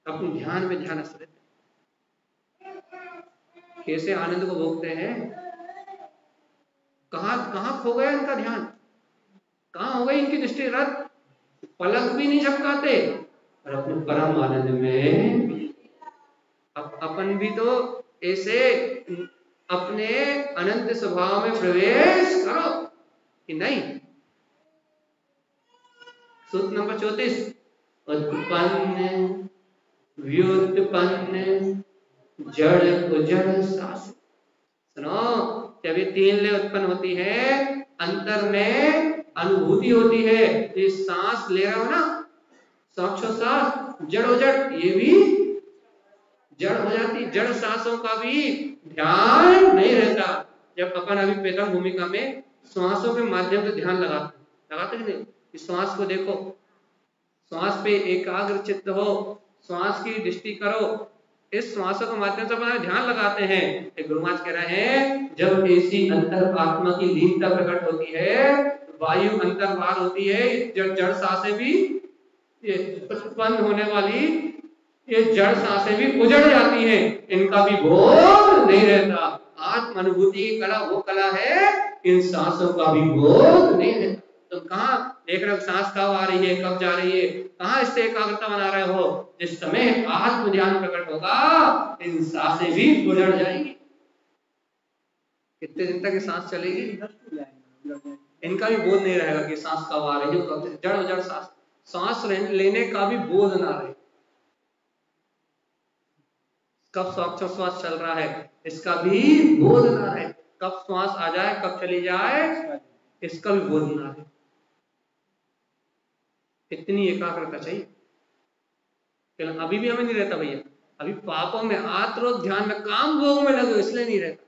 S1: अपने ध्यान में ध्यान आश्रित कैसे आनंद को भोगते हैं? कहां खो गया इनका ध्यान? कहां हो गई इनकी दृष्टि रत? पलक भी नहीं झपकाते और अपने परम आनंद में अपन भी तो ऐसे अपने अनंत स्वभाव में प्रवेश करो कि नहीं? सूत्र नंबर 34, उत्पन्न व्युत्पन्न जड़ को जड़ शास्त्र। सुनो, जब ये 3 ले उत्पन्न होती है, अंतर में अनुभूति होती है, तो ये सांस ले रहा हो ना, श्वासोच्छ्वास जड़ हो जड़, ये भी जड़ हो जाती। जड़ सांसों का भी ध्यान नहीं रहता। जब अपन अभी पेदम भूमिका में श्वासों के माध्यम से ध्यान लगाते नहीं, इस श्वास को देखो, श्वास पे एकाग्र चित्त हो, श्वास की दृष्टि करो, इस श्वासों के माध्यम से अपन ध्यान लगाते हैं। एक गुरु महाराज कह रहे हैं, जब ऐसी अंतर आत्मा की लीनता प्रकट होती है, वायु अंतर्वार होती है, जड़ सांसें भी ये उत्पन्न होने वाली ये जड़ सांसें भी उजड़ जाती हैं, इनका भी बोध नहीं रहता। आत्म अनुभूति की कला वो कला है, इन सांसों का भी बोध नहीं रहता। तो कहाँ देख रहे हो सांस कब आ रही है, कब जा रही है, कहाँ इससे एकाग्रता बना रहे हो? जिस समय आत्म ध्यान प्रकट होगा, इन सांसें भी उजड़ जाएंगी। कितने दिन तक ये सांस चलेगी? इनका भी बोध नहीं रहेगा कि सांस कब आ रही है, कब जड़ सांस लेने का भी बोध ना रहे, कब श्वास चल रहा है इसका भी बोध ना रहे, कब श्वास आ जाए कब चली जाए इसका भी बोध ना रहे। इतनी एकाग्रता चाहिए। अभी भी हमें नहीं रहता भैया, अभी पापों में आत्रो ध्यान में काम भोग में लगे, इसलिए नहीं रहता।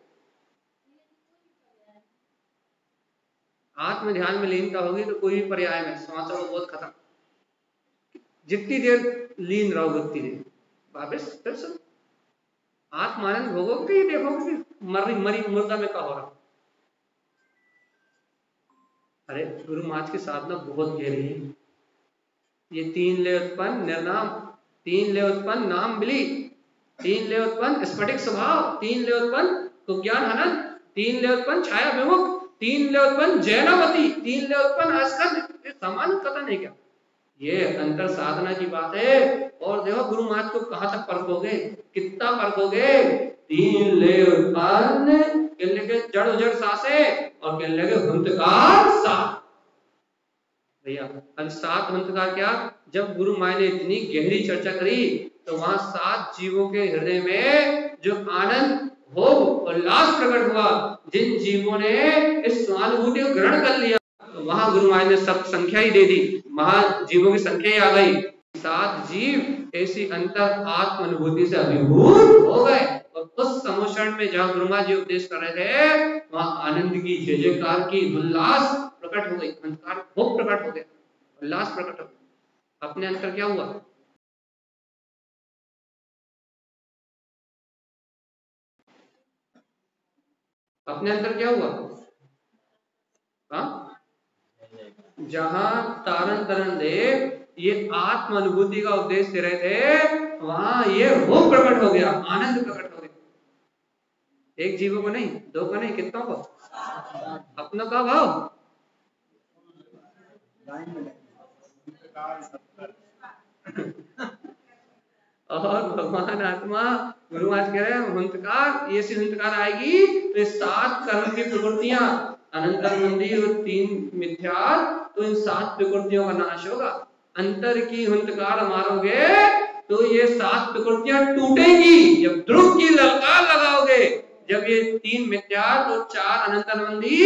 S1: आत्म ध्यान में लीनता होगी तो कोई भी पर्याय में श्वासों को बहुत खत्म, जितनी देर लीन रहोगे उतनी देर वापस फिर से आत्मानंद भोगोगे। ये देखोगे मरी मुर्दा में क्या हो रहा। अरे गुरु महाराज की साधना बहुत गहरी है। ये 3 ले उत्पन्न निर्नाम, 3 ले उत्पन्न नाम मिली, 3 ले उत्पन्न स्फटिक स्वभाव, 3 ले उत्पन्न कुज्ञान हनन, 3 ले उत्पन्न छाया विमुख, 3 ले उत्पन्न जैनावती, 3 ले उत्पन्न अस्कंद। सामान्य कथा नहीं क्या, ये अंतर साधना की बात है। और देखो गुरु महाराज को कहां तक परखोगे, कितना परखोगे? 3 ले उत्पन्न कहने के जड़ जड़ सांसें और कहने लगे हंतकार सात। भैया अब 7 हंतकार क्या? जब गुरु महाराज ने इतनी गहरी चर्चा करी तो वहां 7 जीवों के हृदय में जो आनंद भोग उल्लास प्रकट हुआ, जिन जीवों ने इस स्वानुभूति को ग्रहण कर लिया, वहां गुरु महाराज ने सब संख्या ही दे दी, महाजीवों की संख्या ही आ गई। 7 जीव ऐसी अंतर आत्म अनुभूति से अभिभूत हो गए। और उस समुषण में जहां गुरु महाराज जी उपदेश कर रहे थे, वहां आनंद की जय जयकार की उल्लास प्रकट हो गई, अंधकार भोग प्रकट हो गया, उल्लास प्रकट हो गया। अपने अंतर क्या हुआ? अपने अंतर क्या हुआ? हाँ जहां तारण तरण देव ये आत्म अनुभूति का उपदेश दे रहे थे, वहां ये वो प्रकट हो गया, आनंद प्रकट हो गया। एक जीवों को नहीं, दो को नहीं, कितनों को? अपनों का भाव। और भगवान आत्मा, गुरु आज कह रहे हैं हुंकार, ये सी हुंकार आएगी तो 7 कर्म की प्रवृत्तियां अनंतर मंदी और 3 मिथ्या, तो इन 7 प्रकृतियों का नाश होगा। अंतर की हुंकार मारोगे तो ये 7 प्रकृतियां टूटेंगी। जब ध्रुव की ललकार लगाओगे, जब ये 3 मिथ्या तो 4 अनंतर मंदी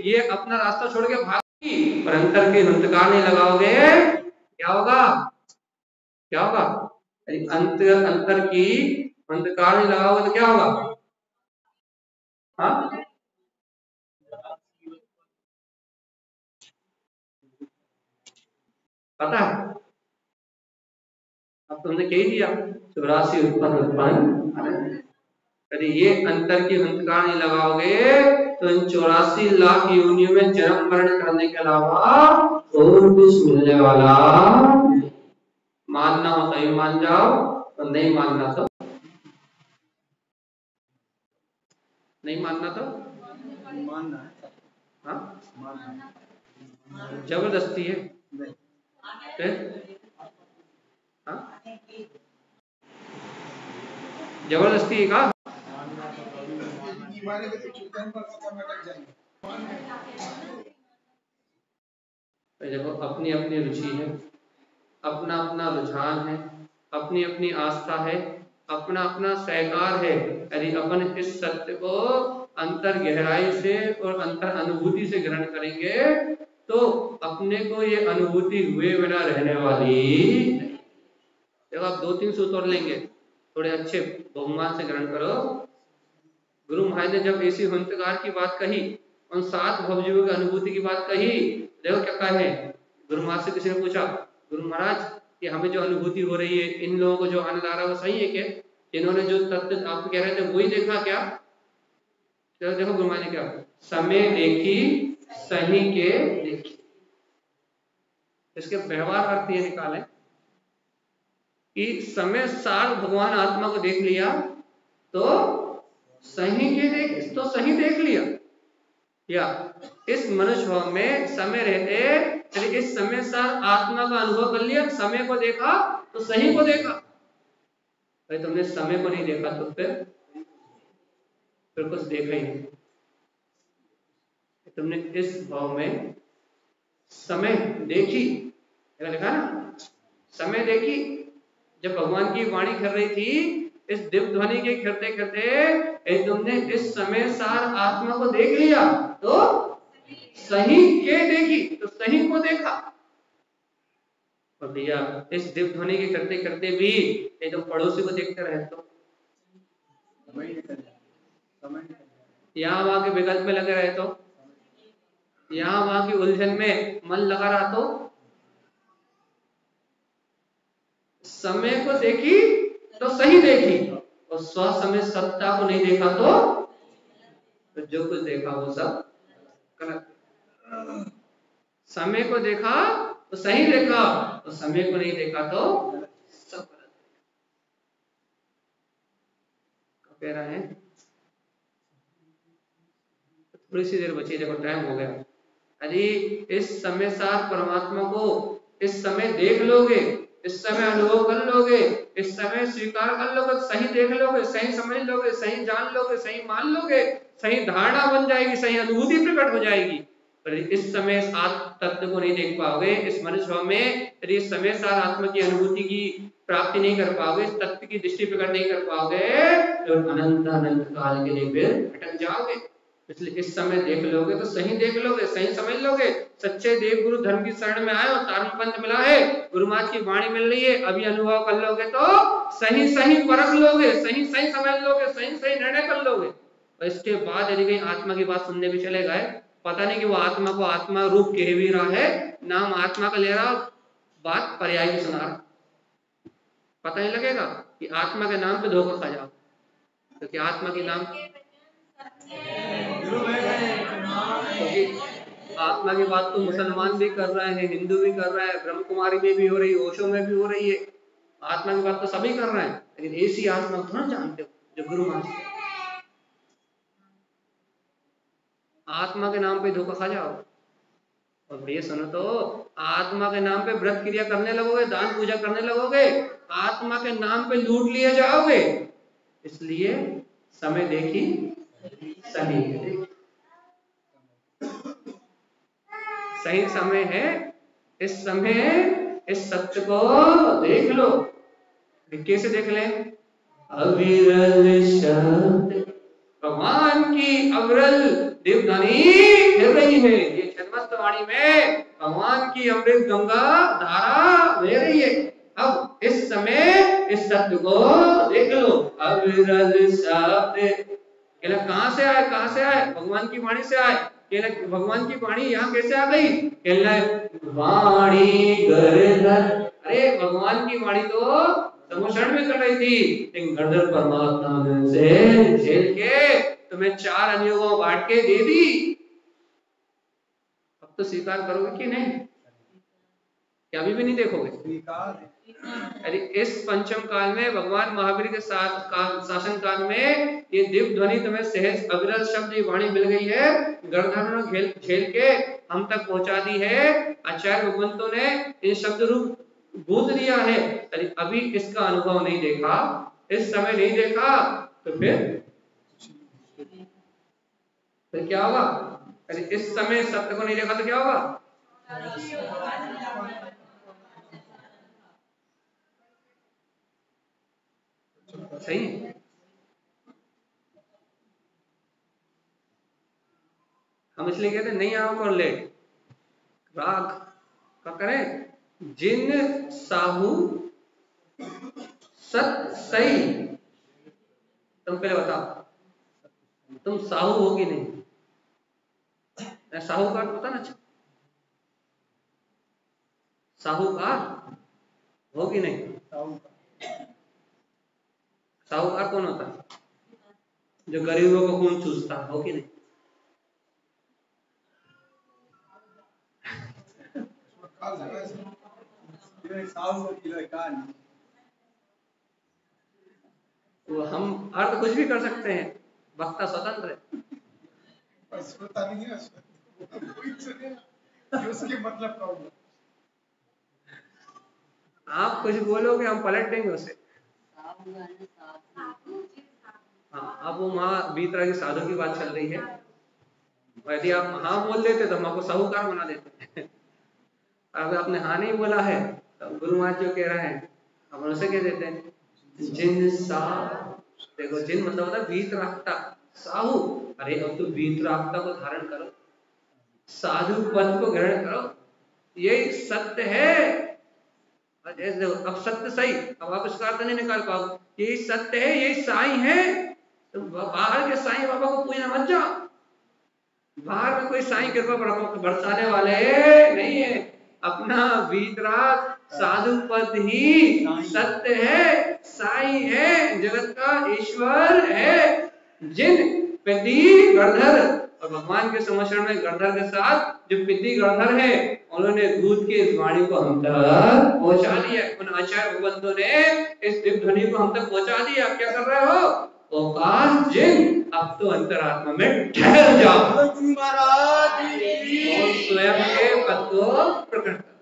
S1: ये अपना रास्ता छोड़ के भागेगी, पर अंतर की हुंकार नहीं लगाओगे, क्या होगा? क्या होगा? अंतर की अंधकार नहीं लगाओगे तो क्या होगा? हाँ, पता है? अब तुमने कह दिया 84 उत्पन्न। यदि ये अंतर की अंधकार नहीं लगाओगे तो इन 84 लाख योनियों में जन्म मरण करने के अलावा और कुछ मिलने वाला। मानना हो तो मान जाओ, और नहीं मानना तो नहीं मानना तो मानना है। हाँ, जबरदस्ती है फिर। हाँ, जबरदस्ती है का? देखो, अपनी अपनी रुचि है, अपना अपना रुझान है, अपनी अपनी आस्था है, अपना अपना सहकार है। यदि अपन इस सत्य को अंतर गहराई से और अंतर अनुभूति से ग्रहण करेंगे तो अपने को ये अनुभूति हुए बिना रहने वाली नहीं। देखो, आप 2-3 सूत्र लेंगे, थोड़े अच्छे बहुमान से ग्रहण करो। गुरु महाराज ने जब ऐसी हुंकार की बात कही, उन 7 भवजीवों की अनुभूति की बात कही, देखो क्या कहा है। गुरु महाराज से किसी ने पूछा, गुरु महाराज कि हमें जो अनुभूति हो रही है, इन लोगों को जो आनंद आ रहा है वो सही है क्या? इन्होंने जो तत्व आप कह रहे थे वही देखा क्या? तो देखो गुरु महाराज ने क्या, समय देखी सही के देखी। इसके व्यवहार अर्थ ये निकाले कि समय सार भगवान आत्मा को देख लिया तो सही के देख, तो सही देख लिया, या इस मनुष्य भाव में समय रहते इस समय सार आत्मा का अनुभव कर लिया, समय को देखा तो सही को देखा। भाई तुमने समय को नहीं देखा तो फिर कुछ देखा ही नहीं। तुमने इस भाव में समय देखी, लिखा ना, समय देखी। जब भगवान की वाणी कर रही थी, इस दिव्य ध्वनि के करते करते तुमने इस समय सार आत्मा को देख लिया तो सही के देखी, तो सही को देखा। और भैया इस दिव्य ध्वनि के करते करते भी ये तो पड़ोसी को देखते रहे तो यहाँ वहां के विकल्प में लगे रहे तो, यहाँ वहां की उलझन में मन लगा रहा तो, समय को देखी तो सही देखी और स्व समय सत्ता को नहीं देखा तो जो कुछ देखा वो सब गलत। समय को देखा तो सही देखा, तो समय को नहीं देखा तो सब गलत। कह रहे हैं थोड़ी सी देर बची, देखो टाइम हो गया। यदि इस समय सार परमात्मा को इस समय देख लोगे, इस समय अनुभव कर लोगे, इस समय स्वीकार कर लोगे, सही देख लोगे, सही समझ लोगे, सही जान लोगे, सही मान लोगे, सही धारणा बन जाएगी, सही अनुभूति प्रकट हो जाएगी। पर इस समय इस आत्म तत्व को नहीं देख पाओगे, इस मनुष्य भाव में यदि इस समय सार आत्मा की अनुभूति की प्राप्ति नहीं कर पाओगे, इस तत्व की दृष्टि प्रकट नहीं कर पाओगे तो अनंत अनंत काल के लिए फिर भटक जाओगे। इसलिए इस समय देख लोगे तो सही देख लोगे, सही समझ लोगे। सच्चे देव गुरु धर्म की शरण में आए हो, तारण पंथ मिला है, गुरु महाराज की वाणी मिल रही है, अभी अनुभव कर लोगे तो सही सही परख लोगे, सही सही समझ लोगे, सही सही निर्णय कर लोगे। और इसके बाद यदि कहीं आत्मा की बात सुनने भी चले गए, पता नहीं कि वो आत्मा को आत्मा रूप कह भी रहा है, नाम आत्मा का ले रहा, बात पर्याय भी सुना रहा, पता नहीं लगेगा कि आत्मा के नाम पे धोखा खा जाओ। क्योंकि आत्मा के नाम, आत्मा की बात तो मुसलमान भी कर रहे हैं, हिंदू भी कर रहे हैं, ब्रह्म कुमारी में भी हो रही है, ओशो में भी हो रही है। आत्मा की बात तो सभी कर रहे हैं, लेकिन ऐसी आत्मा थोड़ा जानते हो जो गुरु मानते हैं। आत्मा के नाम पे धोखा खा जाओ। और भैया सुनो तो, आत्मा के नाम पे व्रत क्रिया करने लगोगे, दान पूजा करने लगोगे, आत्मा के नाम पे लूट लिए जाओगे। इसलिए समय देखी सही है, सही समय है, इस समय इस सत्य को देख लो। कैसे देख लें? अविरल शब्द भगवान की अविरल दिव्यध्वनि फिर रही है। ये छिन्नमस्तिका वाणी में भगवान की अमृत गंगा धारा बह रही है। अब इस समय इस सत्य को देख लो। अविरल शब्द कहां से आए? कहां से आए? भगवान की वाणी से आए। भगवान की वाणी यहाँ कैसे आ गई? वाणी गर्धर, अरे भगवान की वाणी तो समुषण में कर रही थी, लेकिन गर्धर परमात्मा ने से झेल के तुम्हें 4 अनुयोगों बांट के दे दी। अब तो स्वीकार करोगे कि नहीं? क्या अभी भी नहीं देखोगे? अरे इस पंचम काल में भगवान महावीर के साथ शासन काल में ये दिव्य ध्वनि तुम्हें सहज अविरल शब्द वाणी मिल गई है। गर्धर ने झेल के हम तक पहुंचा दी है। आचार्य भगवंतों ने इन शब्द रूप बूझ लिया है। अरे अभी इसका अनुभव नहीं देखा, इस समय नहीं देखा, तो फिर क्या होगा? अरे इस समय सत्य को नहीं देखा तो क्या होगा? सही। हम इसलिए कहते नहीं आओ और ले राग का करें। जिन साहू सत सही, तुम पहले बताओ, तुम साहू हो कि नहीं? साहूकार पता ना? साहूकार हो कि नहीं? साहूकार कौन होता है? जो गरीबों को खून चूसता, हो कि नहीं? वो हम अर्थ कुछ भी कर सकते हैं, वक्ता स्वतंत्र है। मतलब आप कुछ बोलोगे हम पलट देंगे उसे। हाँ, अब वो वहाँ बीतरा की साधु की बात चल रही है, यदि आप हाँ बोल देते तो हम आपको साहूकार बना देते। अगर आपने हाँ नहीं बोला है तो गुरु महाराज जो कह रहे हैं हम उसे कह देते हैं जिन साहू। देखो जिन मतलब होता है वीतरागता, साहू। अरे अब तो वीतरागता को धारण करो, साधु पद को ग्रहण करो, यही सत्य है। अब सत्य सही, अब आप इसका अर्थ नहीं निकाल पाओगे। यही सत्य है, यही साईं है। तो बाहर के साईं बाबा को पूजना मत जाओ। बाहर में कोई साईं कृपा बरसाने वाले नहीं है। अपना वीतराग साधु पद ही सत्य है, साईं है, जगत का ईश्वर है। जिन पिति गणधर, और भगवान के समक्षण में गणधर के साथ जो पिति गणधर है, उन्होंने दूध की इस वाणी को हम तक पहुंचा दिया। उन आचार्य भगवंतों ने इस दिव्य ध्वनि को हम तक पहुंचा दिया। आप क्या कर रहे हो? ओकाश जिन, अब तो अंतरात्मा में ठहर जाओ और स्वयं के पद को प्रकट करो।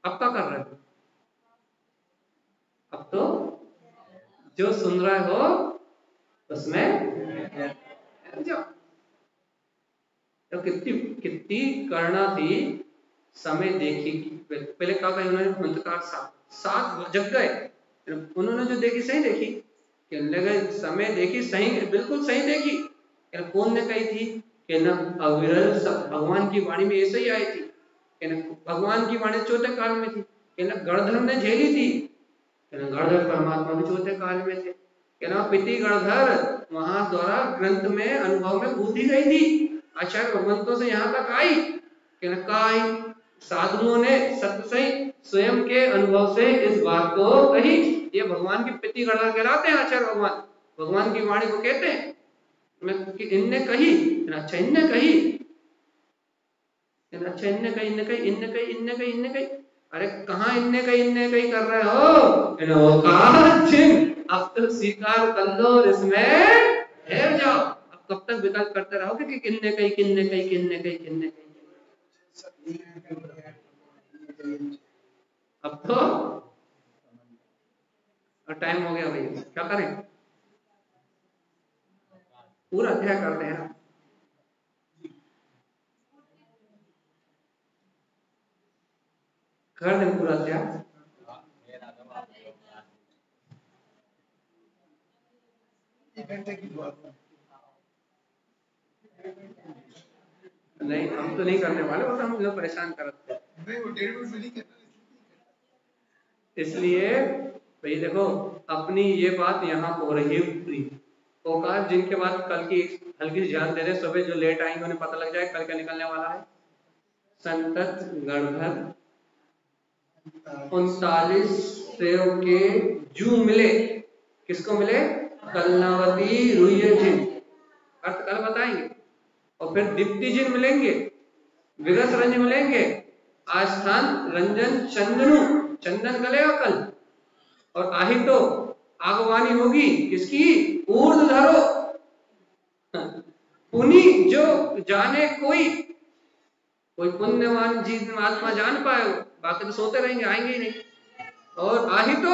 S1: अब क्या कर रहे हो? अब तो जो सुन रहे हो उसमें जाओ। तो कितनी करना थी, समय देखी। पहले कहा था उन्होंने मंत्रकार सात जग गए, उन्होंने जो देखी सही देखी, लगे समय देखी सही, बिल्कुल सही देखी। कौन ने कही थी कि ना अविरल भगवान की वाणी में ऐसे ही आई थी कि ना भगवान की वाणी चौथे काल में थी कि ना गणधर ने झेली थी कि ना गणधर परमात्मा भी चौथे काल में थे कि ना पिति गणधर वहां द्वारा ग्रंथ में अनुभव में बूझी गई थी। आचार्य भगवंतों से यहाँ तक आई कि न काई साधुओं ने सत्य सही स्वयं के अनुभव से इस बात को कही। ये भगवान के पिति गणधर कहलाते हैं आचार्य भगवान, भगवान की वाणी को कहते हैं। इनने कही, अच्छा इनने कही। अच्छा इनने कही इनने कही इनने कही इनने कही इनने कही, अरे कहाँ इनने कही कर रहे हो? वो कहा जिन, अब तो स्वीकार कर लो और इसमें ठहर जाओ। अब कब तक विकल्प करते रहोगे कि किन्ने कही किन्ने कही किन्ने कही किन्ने कही? अब तो टाइम हो गया भैया, क्या करें? पूरा अध्याय करते हैं। कर दें पूरा अध्याय? नहीं हम तो नहीं करने वाले, वो तो हम लोग परेशान करते हैं। इसलिए भाई देखो, अपनी ये बात यहाँ हो रही है पूरी औकात जिनके बाद कल की हल्की सी ध्यान दे रहे, सुबह जो लेट आएंगे उन्हें पता लग जाए कल क्या निकलने वाला है। संतत गणधर 39 सेव के जू मिले, किसको मिले? कलनावती रुइये जिन, अर्थ कल बताएंगे। और फिर दीप्ति जिन मिलेंगे, विगस रंज मिलेंगे, आस्थान रंजन चंदनु, चंदन गलेगा कल। और आही तो आगवानी होगी किसकी? ऊर्ध्वधरो पुनि जो जाने कोई पुण्यवान जीव आत्मा जान पाए, बाकी तो सोते रहेंगे, आएंगे ही नहीं। और आही तो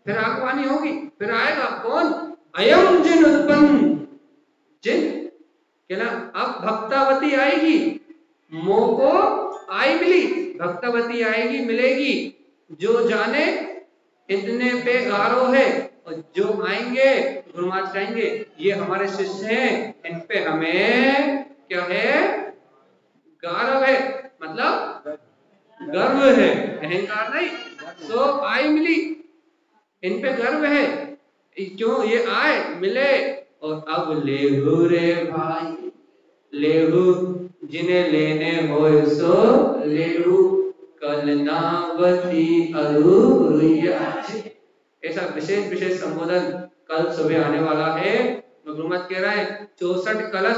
S1: फिर आगवानी होगी, फिर आएगा कौन? अयम जिन उत्पन्न जिन के ना, अब भक्तावती आएगी, मोह को आई मिली, भक्तावती आएगी मिलेगी, जो जाने इतने पे गारो है। और जो आएंगे गुरु महाराज कहेंगे ये हमारे शिष्य हैं, इन पे हमें क्या है? गौरव है, मतलब गर्व है, अहंकार नहीं। सो आई मिली, इन पे गर्व है, क्यों ये आए मिले। और अब लेहू रे भाई, लेहू जिन्हें लेने हो सो लेहू, कलनावती अरुया। ऐसा विशेष विशेष संबोधन कल सुबह आने वाला है। गुरु महाराज कह रहा है 64 कलश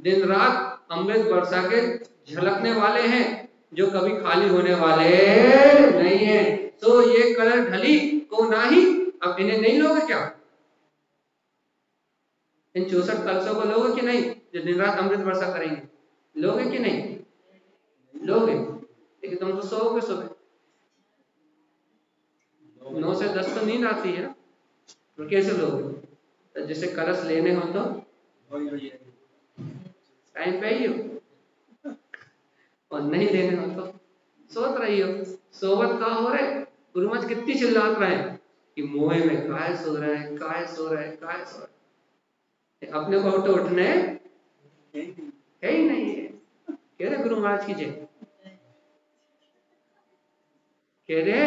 S1: दिन रात अमृत वर्षा के झलकने वाले हैं, जो कभी खाली होने वाले नहीं है। तो ये कलश ढली को नाही, अब इन्हें नहीं लोगे क्या? इन 64 कलशों को लोगे कि नहीं, जो दिन रात अमृत वर्षा करेंगे? लोगे कि नहीं? लोगे। लेकिन तुम तो सोओगे सुबह 9 से 10 तो नींद आती है ना, तो कैसे लोगे? तो जैसे कलश लेने हो तो टाइम पे ही हो, और नहीं लेने हो तो सोच रही हो। सोवत का हो रहे, गुरु महाराज कितनी चिल्लात रहे हैं कि मोहे में काय सो रहा है, काय सो रहा है, काय सो रहा है। अपने को तो उठने है ही नहीं है। कह रहे गुरु महाराज की जय, कह रहे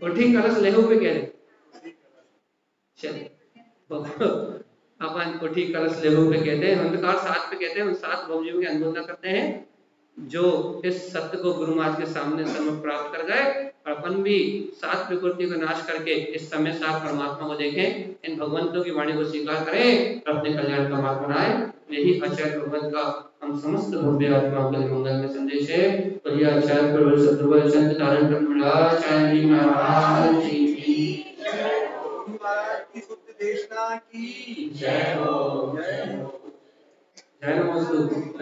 S1: उठी कलश लेहू पे, कह रहे चलिए अपन उठी कलश लेहू पे कहते हैं, अंधकार साथ पे कहते हैं। उन 7 भवजीवों की अनुमोदना करते हैं जो इस सत्य को गुरु महाराज के सामने समय प्राप्त कर गए। और अपन भी 7 प्रकृति को नाश करके इस समय 7 परमात्मा को देखें, इन भगवंतों की वाणी को स्वीकार करें और अपने कल्याण का मार्ग बनाएं। यही आचार्य भगवंत का हम समस्त भव्य आत्माओं के लिए मंगल में संदेश है। तो यह आचार्य प्रभु सद्गुरु संत धारण करने वाला आचार्य जी महाराज जी की देशना की जय हो, जय नमोस्तु।